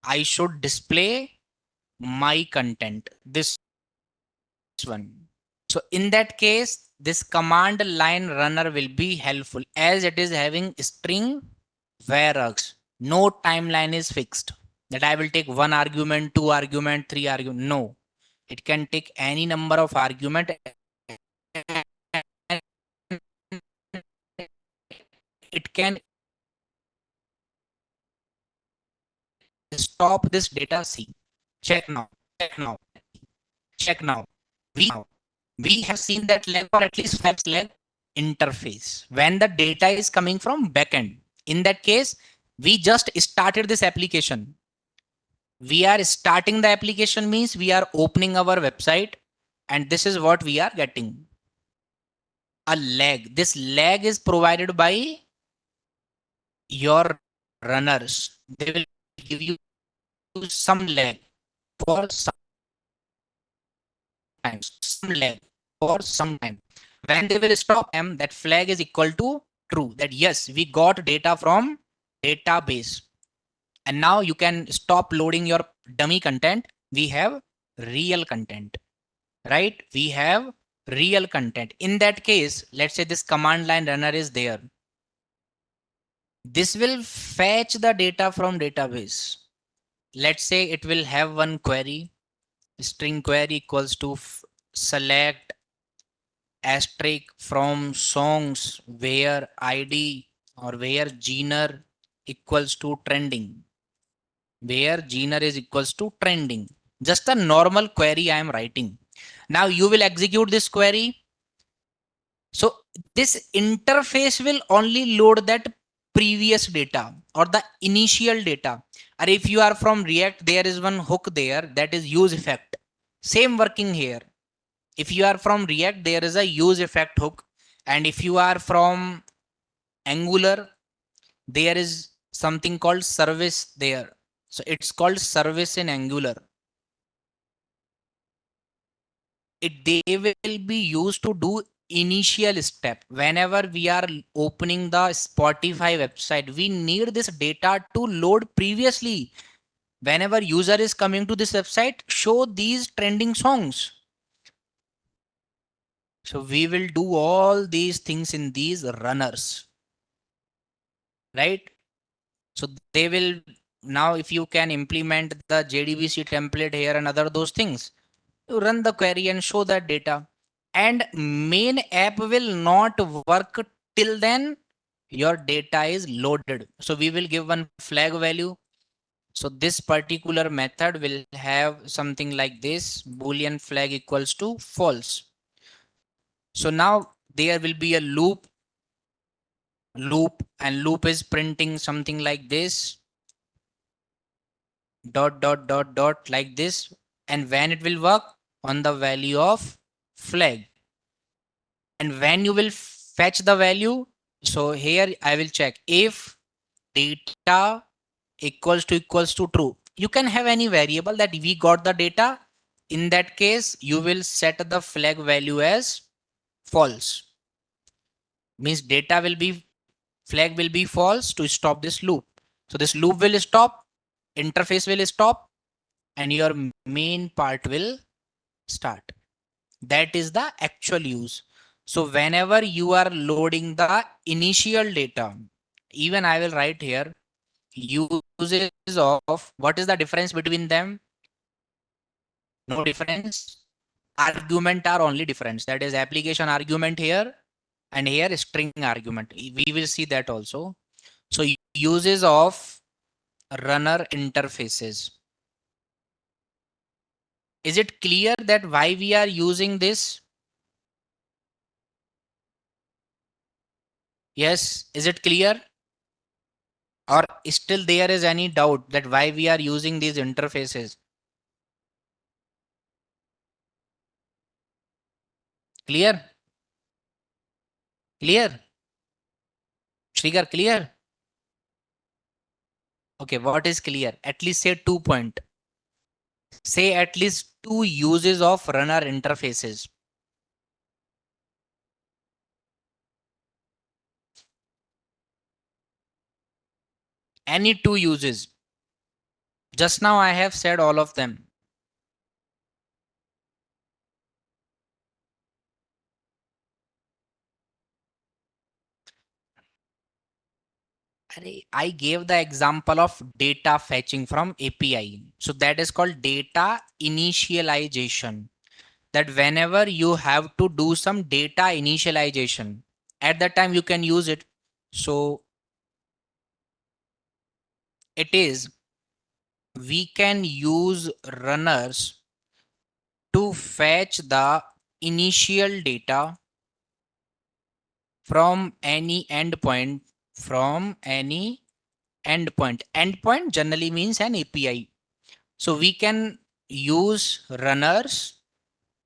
I should display my content, this one. So in that case, this command line runner will be helpful as it is having string varargs. No timeline is fixed that I will take one argument, two argument, three argument. No, it can take any number of argument. It can stop this data. See, check now. check now. We have seen that lag or at least fetch lag interface when the data is coming from backend. In that case, we just started this application. We are starting the application means we are opening our website and this is what we are getting. A lag. This lag is provided by your runners. They will give you some lag for some times, some lag for some time. When they will stop them, that flag is equal to true. That yes, we got data from database. And now you can stop loading your dummy content. We have real content, right? We have real content. In that case, let's say this command line runner is there. This will fetch the data from database. Let's say it will have one query, string query equals to select asterisk from songs where id or where genre equals to trending, where genre is equals to trending. Just a normal query I am writing. Now you will execute this query. So this interface will only load that previous data or the initial data. Or if you are from React, there is one hook there, that is use effect. Same working here. If you are from React, there is a use effect hook. And if you are from Angular, there is something called service there. So it's called service in Angular. They will be used to do initial step. Whenever we are opening the Spotify website, we need this data to load previously. Whenever user is coming to this website, show these trending songs. So we will do all these things in these runners, right? So they will, now if you can implement the JDBC template here and other those things, you run the query and show that data. And main app will not work till then your data is loaded. So we will give one flag value. So this particular method will have something like this: boolean flag equals to false. So now there will be a loop, and loop is printing something like this, dot dot dot dot, like this. And when it will work on the value of flag, and when you will fetch the value, so here I will check if data equals to true. You can have any variable that we got the data. In that case, you will set the flag value as false. Means data will be, flag will be false to stop this loop. So this loop will stop, interface will stop, and your main part will start. That is the actual use. So whenever you are loading the initial data, even I will write here uses of, what is the difference between them? No difference. Argument are only difference. That is application argument here and here string argument. We will see that also. So uses of runner interfaces. Is it clear that why we are using this? Yes. Is it clear? Or still there is any doubt that why we are using these interfaces? Clear? Clear? Shrikar, clear? Okay, what is clear? At least say 2 point. Say at least 2 uses of runner interfaces. Any 2 uses. Just now I have said all of them. I gave the example of data fetching from API. So that is called data initialization. That whenever you have to do some data initialization, at that time you can use it. So it is, we can use runners to fetch the initial data from any endpoint. Endpoint generally means an API. So we can use runners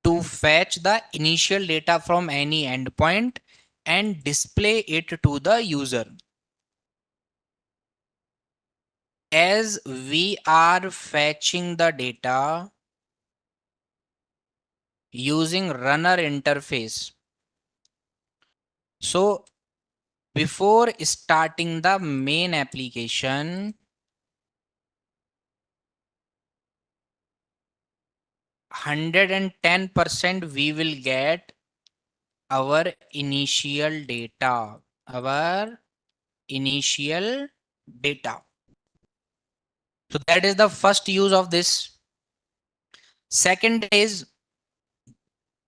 to fetch the initial data from any endpoint and display it to the user. As we are fetching the data using runner interface. So before starting the main application, 110% we will get our initial data. Our initial data. So that is the first use of this. Second is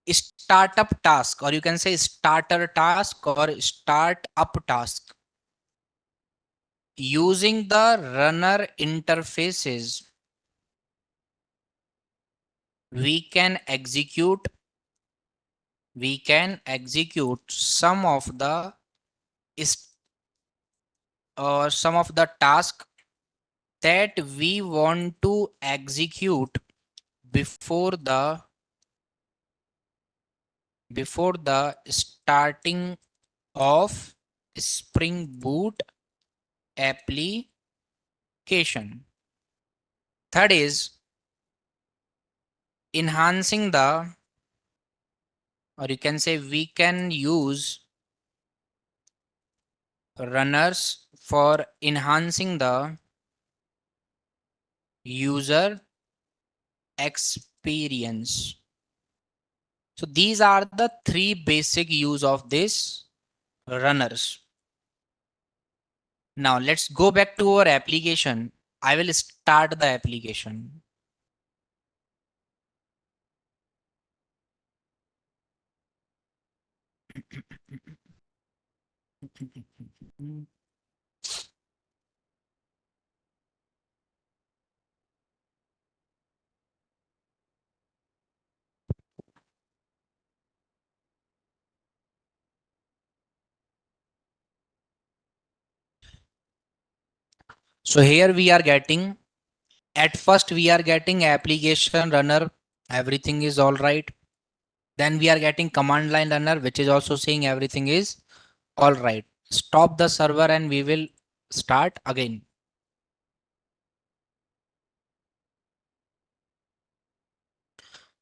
startup task, or you can say starter task or startup task. Using the runner interfaces, we can execute some of the task that we want to execute before the starting of Spring Boot application. Third is enhancing the, or you can say we can use runners for enhancing the user experience. So these are the three basic use of this runners. Now let's go back to our application. I will start the application. So here we are getting, at first we are getting application runner, everything is all right. Then we are getting command line runner, which is also saying everything is all right. Stop the server and we will start again.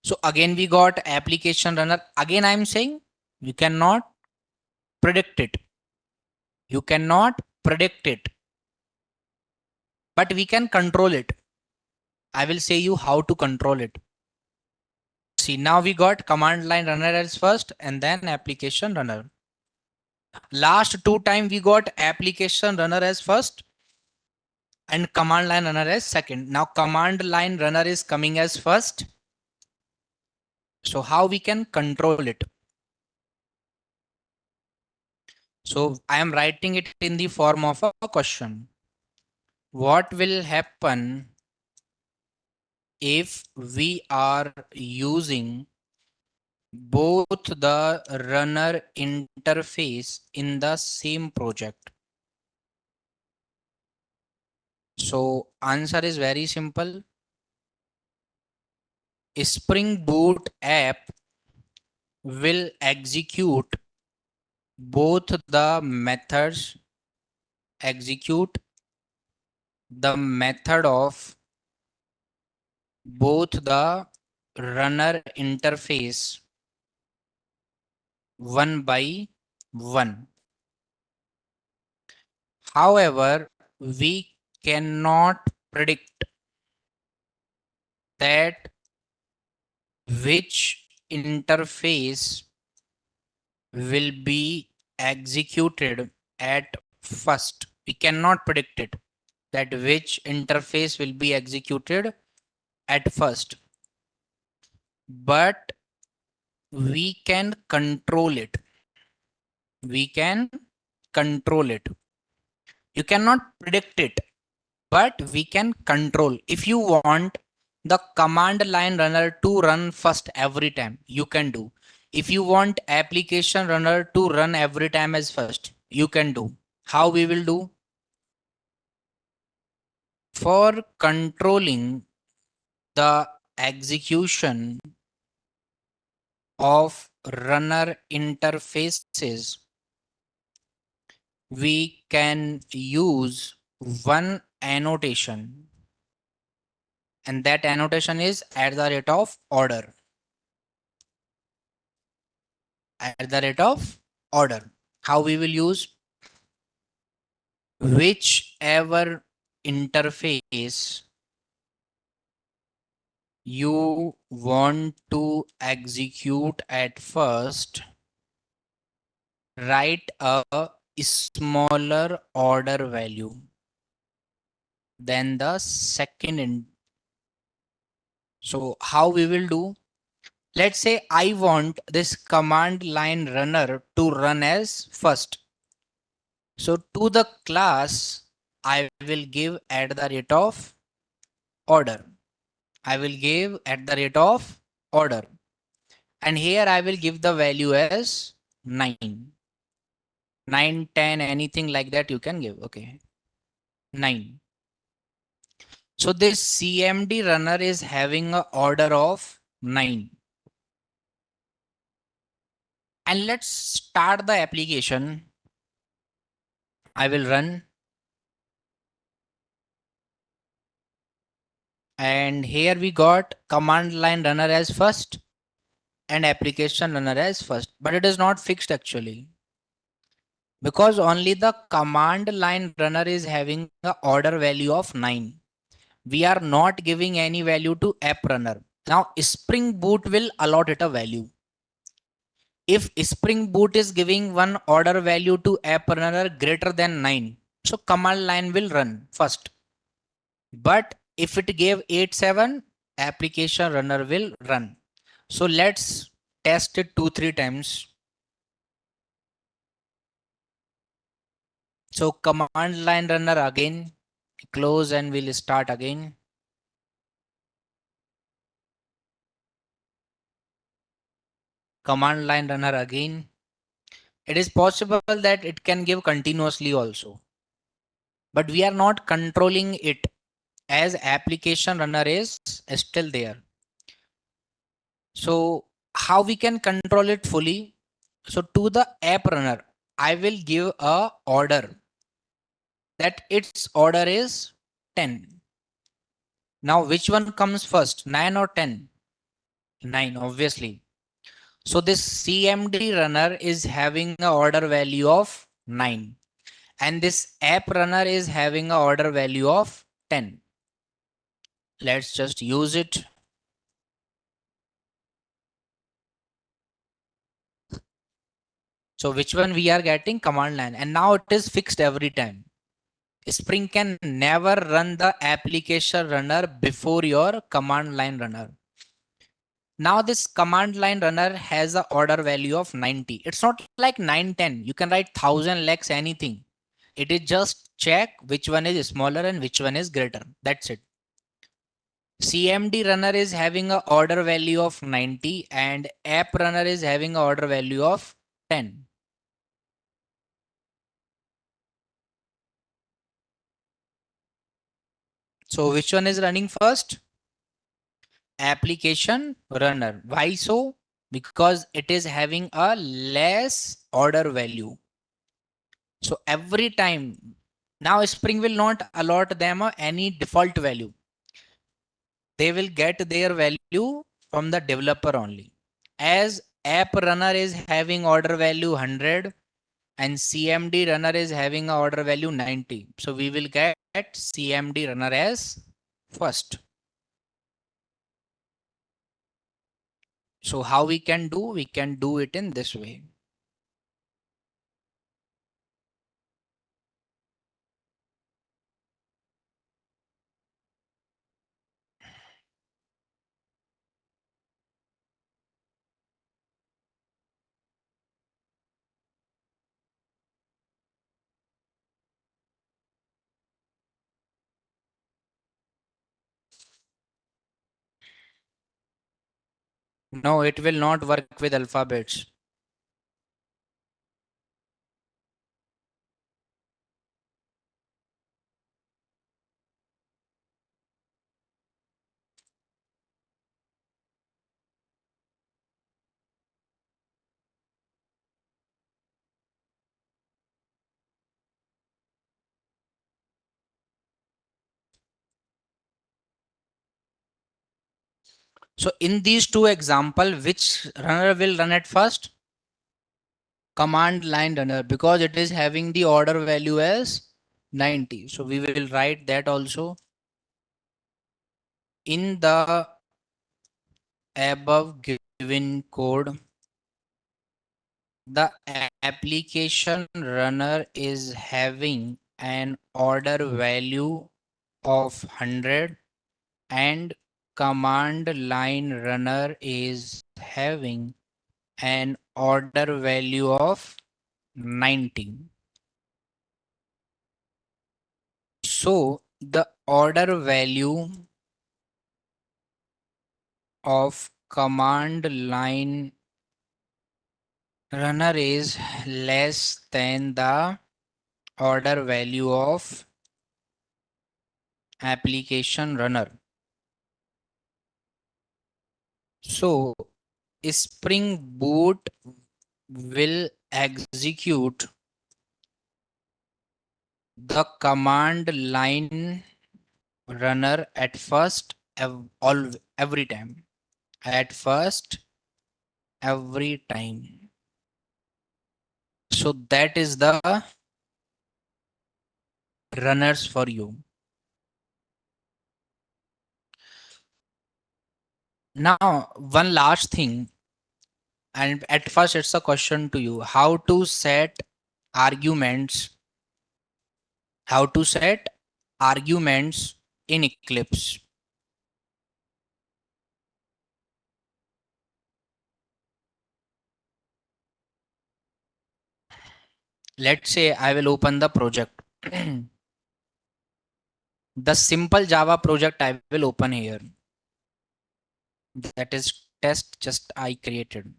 So again we got application runner. Again I'm saying you cannot predict it. You cannot predict it, but we can control it. I will say you how to control it. See, now we got command line runner as first and then application runner. Last two time we got application runner as first and command line runner as second. Now command line runner is coming as first. So how we can control it? So I am writing it in the form of a question. What will happen if we are using both the runner interface in the same project? So answer is very simple. Spring Boot app will execute both the methods, execute the method of both the runner interface one by one. However, we cannot predict that which interface will be executed at first. We cannot predict it, that which interface will be executed at first. But we can control it. We can control it. You cannot predict it, but we can control. If you want, the command line runner to run first every time, you can do. If you want application runner to run every time as first, you can do. How we will do? For controlling the execution of runner interfaces, we can use one annotation, and that annotation is at the rate of order. At the rate of order. How we will use? Whichever interface you want to execute at first, write a smaller order value than the second. So how we will do? Let's say I want this command line runner to run as first. So to the class, I will give at the rate of order. I will give at the rate of order. And here I will give the value as 9. 9, 10, anything like that you can give. Okay. 9. So this CMD runner is having a order of 9. And let's start the application. I will run. And here we got command line runner as first and application runner as first. But it is not fixed actually, because only the command line runner is having the order value of 9. We are not giving any value to app runner. Now Spring Boot will allot it a value. If Spring Boot is giving one order value to app runner greater than 9, so command line will run first. But if it gave 8, 7, application runner will run. So let's test it 2, 3 times. So command line runner again, close and we'll start again. Command line runner again. It is possible that it can give continuously also, but we are not controlling it as application runner is still there. So how we can control it fully? So to the app runner, I will give a order that its order is 10. Now which one comes first, 9 or 10? 9, obviously. So this CMD runner is having a order value of 9. And this app runner is having a order value of 10. Let's just use it. So which one we are getting? Command line. And now it is fixed every time. Spring can never run the application runner before your command line runner. Now this command line runner has a order value of 90. It's not like 910. You can write 1000 lakhs anything. It is just check which one is smaller and which one is greater. That's it. CMD runner is having a order value of 90 and app runner is having a order value of 10. So which one is running first? Application runner. Why so? Because it is having a less order value. So every time, now Spring will not allot them any default value. They will get their value from the developer only. As app runner is having order value 100 and CMD runner is having a order value 90. So we will get CMD runner as first. So how we can do? We can do it in this way. No, it will not work with alphabets. So in these two example, which runner will run at first? Command line runner, because it is having the order value as 90. So we will write that also. In the above given code, the application runner is having an order value of 100 and command line runner is having an order value of 90. So the order value of command line runner is less than the order value of application runner. So Spring Boot will execute the command line runner at first every time. At first every time. So that is the runners for you. Now, one last thing, and at first it's a question to you, how to set arguments, how to set arguments in Eclipse. Let's say I will open the project. The simple Java project I will open here. That is test just I created.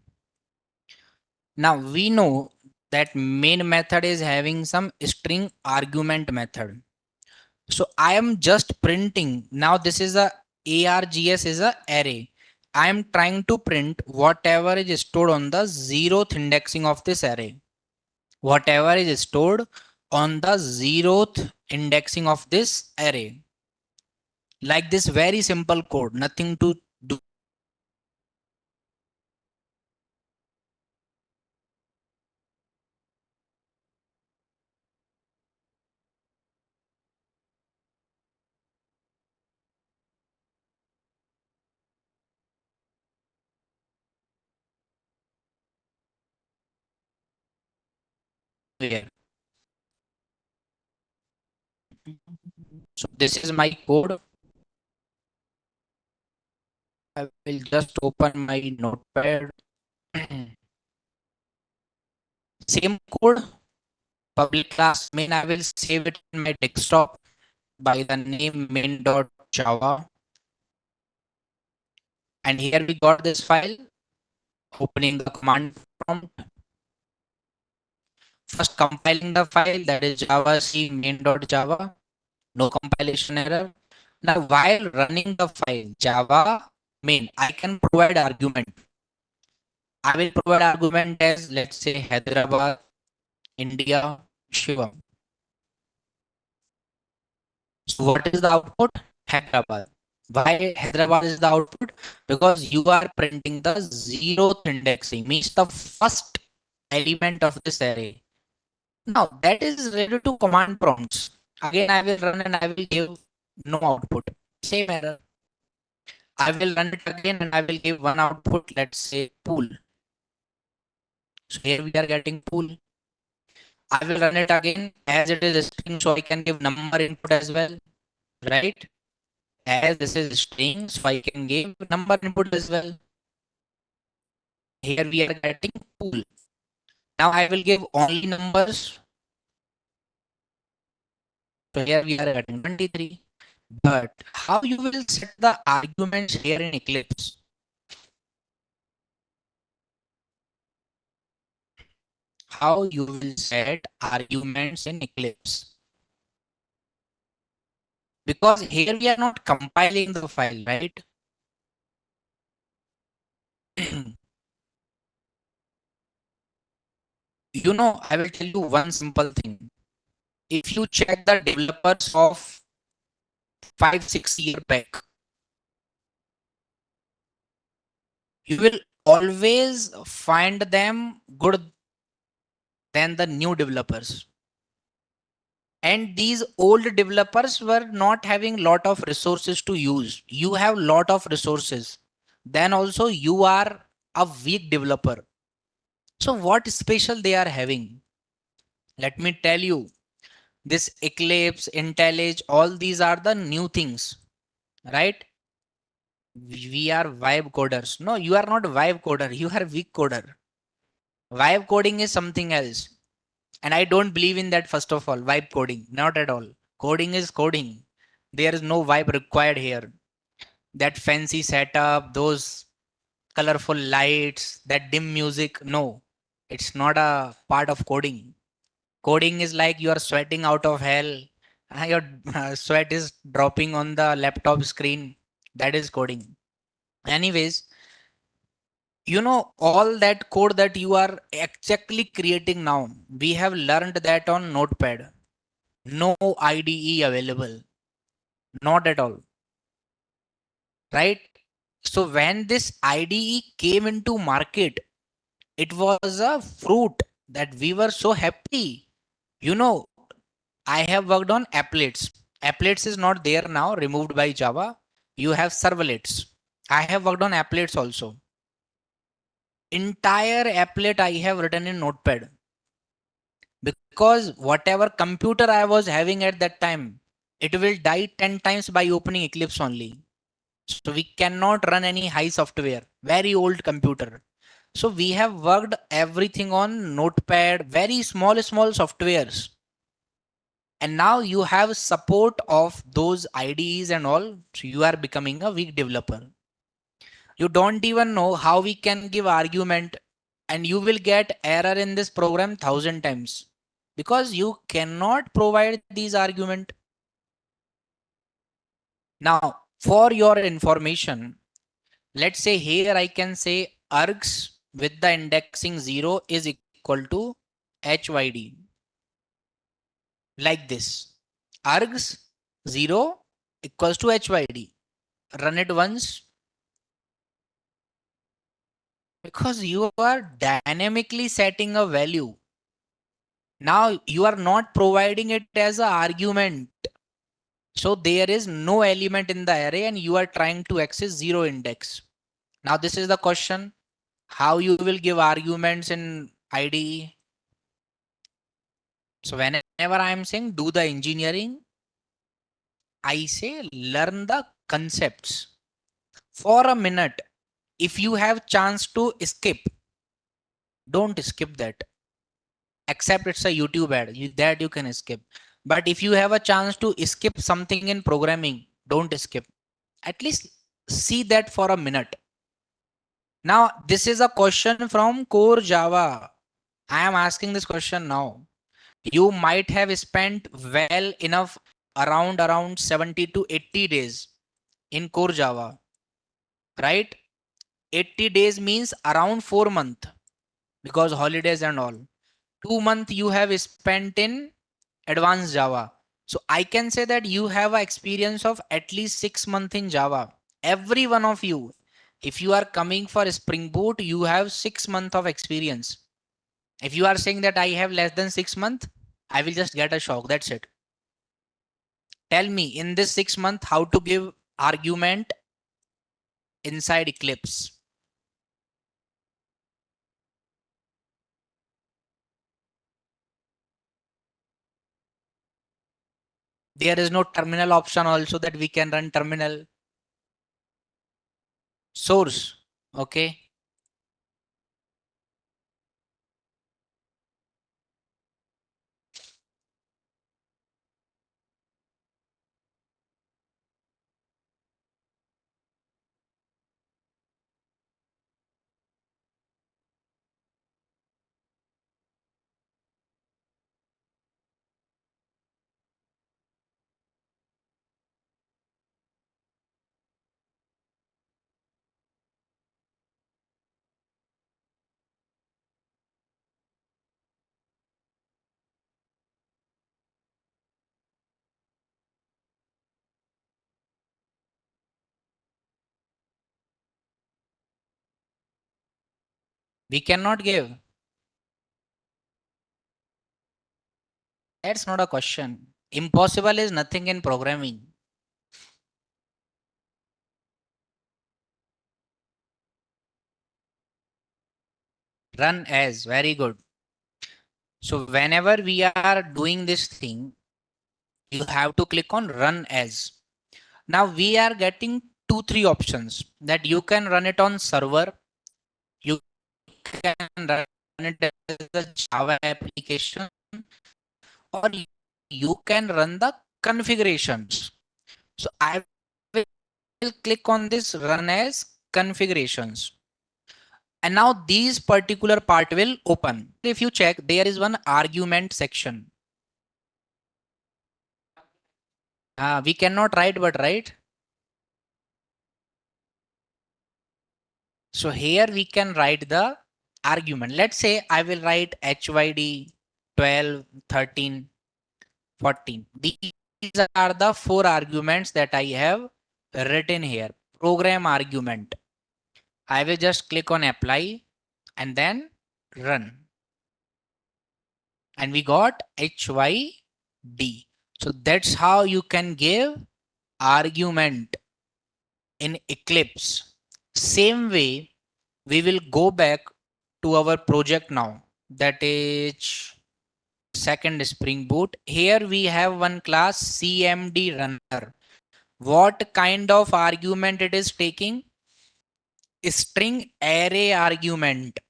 Now we know that main method is having some string argument method. So I am just printing. Now this is a args is a array. I am trying to print whatever is stored on the zeroth indexing of this array. Whatever is stored on the zeroth indexing of this array. Like this very simple code, nothing to do here. So this is my code. I will just open my notepad. Same code, public class main. I will save it in my desktop by the name main.java. And here we got this file, opening the command prompt. First compiling the file, that is java c main.java. No compilation error. Now while running the file java main, I can provide argument. I will provide argument as, let's say, Hyderabad, India, Shiva. So what is the output? Hyderabad. Why Hyderabad is the output? Because you are printing the zeroth indexing, means the first element of this array. Now that is related to command prompts. Again, I will run and I will give no output. Same error. I will run it again and I will give one output, let's say pool. So here we are getting pool. I will run it again as it is a string, so I can give number input as well, right? As this is string, so I can give number input as well. Here we are getting pool. Now I will give only numbers. So here we are getting 23. But how you will set the arguments here in Eclipse? how you will set arguments in Eclipse. Because here we are not compiling the file, right? I will tell you one simple thing. If you check the developers of 5 6 year back, you will always find them good than the new developers. And these old developers were not having lot of resources to use. You have lot of resources. Then also you are a weak developer. So what special they are having? Let me tell you. This Eclipse, IntelliJ, all these are the new things, right? We are vibe coders. No, you are not vibe coder. You are weak coder. Vibe coding is something else. And I don't believe in that, first of all. Vibe coding. Not at all. Coding is coding. There is no vibe required here. That fancy setup, those colorful lights, that dim music. No, it's not a part of coding. Coding is like you are sweating out of hell. Your sweat is dropping on the laptop screen. That is coding. Anyways, all that code that you are exactly creating now, we have learned that on Notepad. No IDE available. Not at all. Right? So when this IDE came into market, it was a fruit that we were so happy. You know, I have worked on applets. Applets is not there now, removed by Java. You have servlets. I have worked on applets also. Entire applet I have written in Notepad because whatever computer I was having at that time, it will die 10 times by opening Eclipse only. So we cannot run any high software, very old computer. So we have worked everything on Notepad, very small softwares. And now you have support of those IDEs and all. So you are becoming a weak developer. You don't even know how we can give argument, and you will get error in this program 1,000 times because you cannot provide these argument. Now, for your information, let's say here I can say args with the indexing 0 is equal to HYD, like this. Args 0 equals to HYD. Run it once, because you are dynamically setting a value. Now you are not providing it as an argument. So there is no element in the array and you are trying to access zero index. Now this is the question. How you will give arguments in IDE? So whenever I am saying do the engineering, I say learn the concepts. For a minute, if you have chance to skip, don't skip that. Except it's a YouTube ad, that you can skip. But if you have a chance to skip something in programming, don't skip. At least see that for a minute. Now, this is a question from core Java. I am asking this question now. You might have spent well enough around 70 to 80 days in core Java, right? 80 days means around 4 months because holidays and all. 2 months you have spent in advanced Java. So I can say that you have an experience of at least 6 months in Java. Every one of you, if you are coming for Spring Boot, you have 6 months of experience. If you are saying that I have less than 6 months, I will just get a shock. That's it. Tell me in this 6 months how to give argument inside Eclipse. There is no terminal option also that we can run terminal. Source. Okay. We cannot give. That's not a question. Impossible is nothing in programming. Run as, very good. So whenever we are doing this thing, you have to click on run as. Now we are getting two, three options that you can run it on server, you can run it as a Java application, or you can run the configurations. So I will click on this run as configurations. And now these particular part will open. If you check, there is one argument section. We cannot write, but right. So here we can write the argument. Let's say I will write HYD 12, 13, 14. These are the four arguments that I have written here. Program argument. I will just click on apply and then run. And we got HYD. So that's how you can give argument in Eclipse. Same way, we will go back to our project now. That is second Spring Boot. Here we have one class CMD runner. What kind of argument it is taking? String array argument.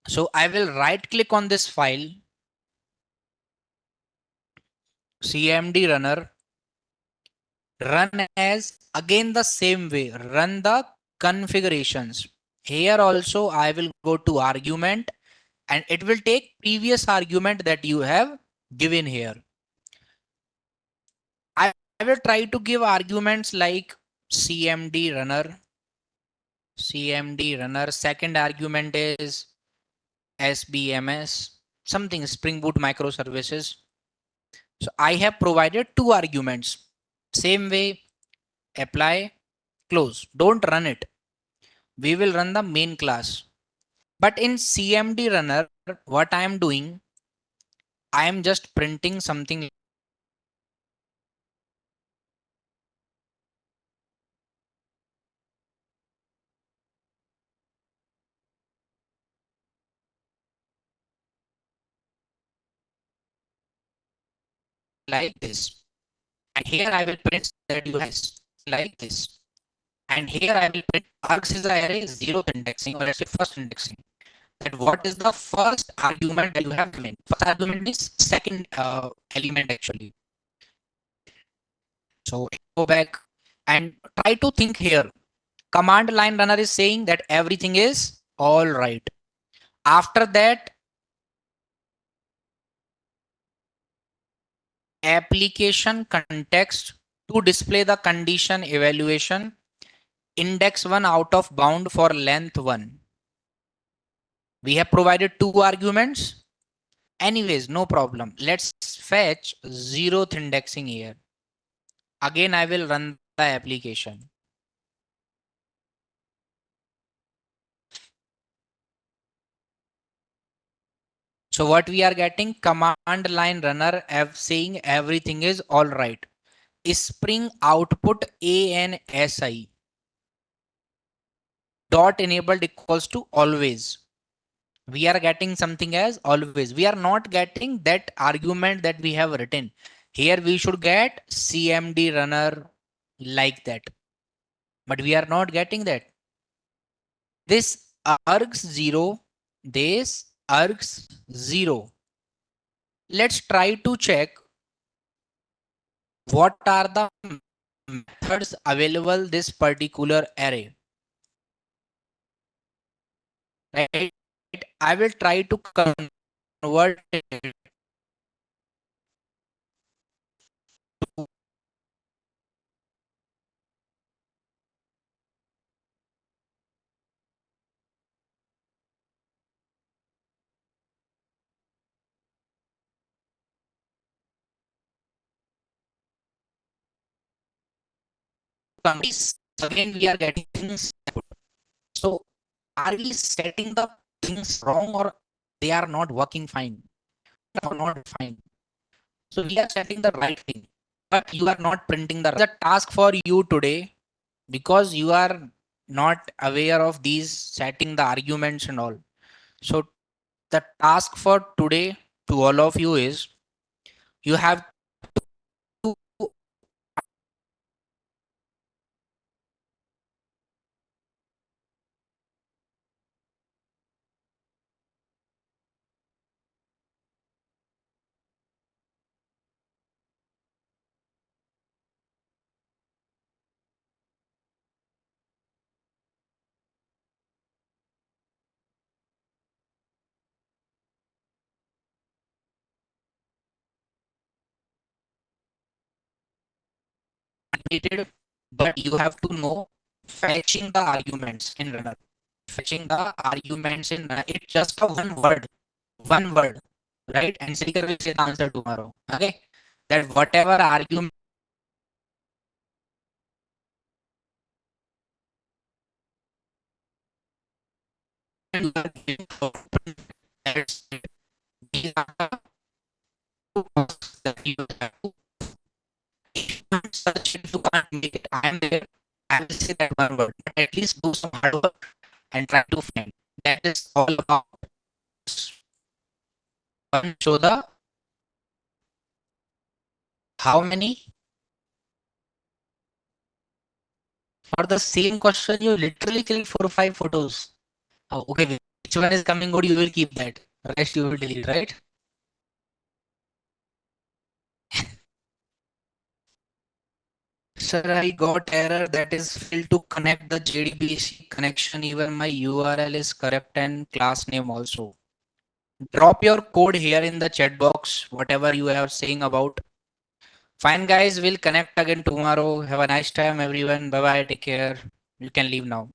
So I will right click on this file, CMD runner, run as, again the same way, run the configurations. Here also I will go to argument and it will take previous argument that you have given here. I will try to give arguments like CMD runner, second argument is SBMS, something Spring Boot microservices. So I have provided two arguments. Same way, apply, close. Don't run it. We will run the main class. But in CMD runner, what I am doing, I am just printing something like this. And here I will print that you have like this. And here I will print args is the array zeroth indexing, or let's say first indexing. That what is the first argument that you have given. First argument is second element actually. So go back and try to think here. Command line runner is saying that everything is all right. After that, application context to display the condition evaluation, index 1 out of bound for length 1. We have provided two arguments. Anyways, no problem. Let's fetch zeroth indexing here. Again, I will run the application. So what we are getting, command line runner saying everything is all right. Spring output ANSI dot enabled equals to always. We are getting something as always. We are not getting that argument that we have written. Here we should get CMD runner like that. But we are not getting that. This args 0, this args 0. Let's try to check what are the methods available this particular array. Right? I will try to convert it to again we are getting things. So are we setting the things wrong or they are not working fine? No, not fine. So we are setting the right thing, but you are not printing the task for you today because you are not aware of these setting the arguments and all. So the task for today to all of you is you have to completed, but you have to know fetching the arguments in runner. Fetching the arguments in runner. It's just a one word, right? And Srikar will say the answer tomorrow. Okay, that whatever argument you are giving for these are the two tasks that you have to. If you can't search, if you can't make it, I am there. I will say that one word, but at least do some hard work and try to find. That is all about. Show the how many for the same question you literally click 4 or 5 photos. Oh, okay, which one is coming good? You will keep that. Rest you will delete, right? Sir, I got error that is failed to connect the JDBC connection. Even my URL is correct and class name also. Drop your code here in the chat box, whatever you are saying about. Fine, guys, we'll connect again tomorrow. Have a nice time, everyone. Bye bye. Take care. You can leave now.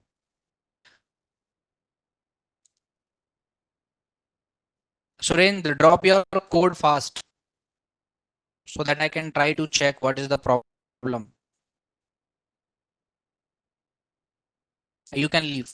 Surendra, drop your code fast so that I can try to check what is the problem. You can leave.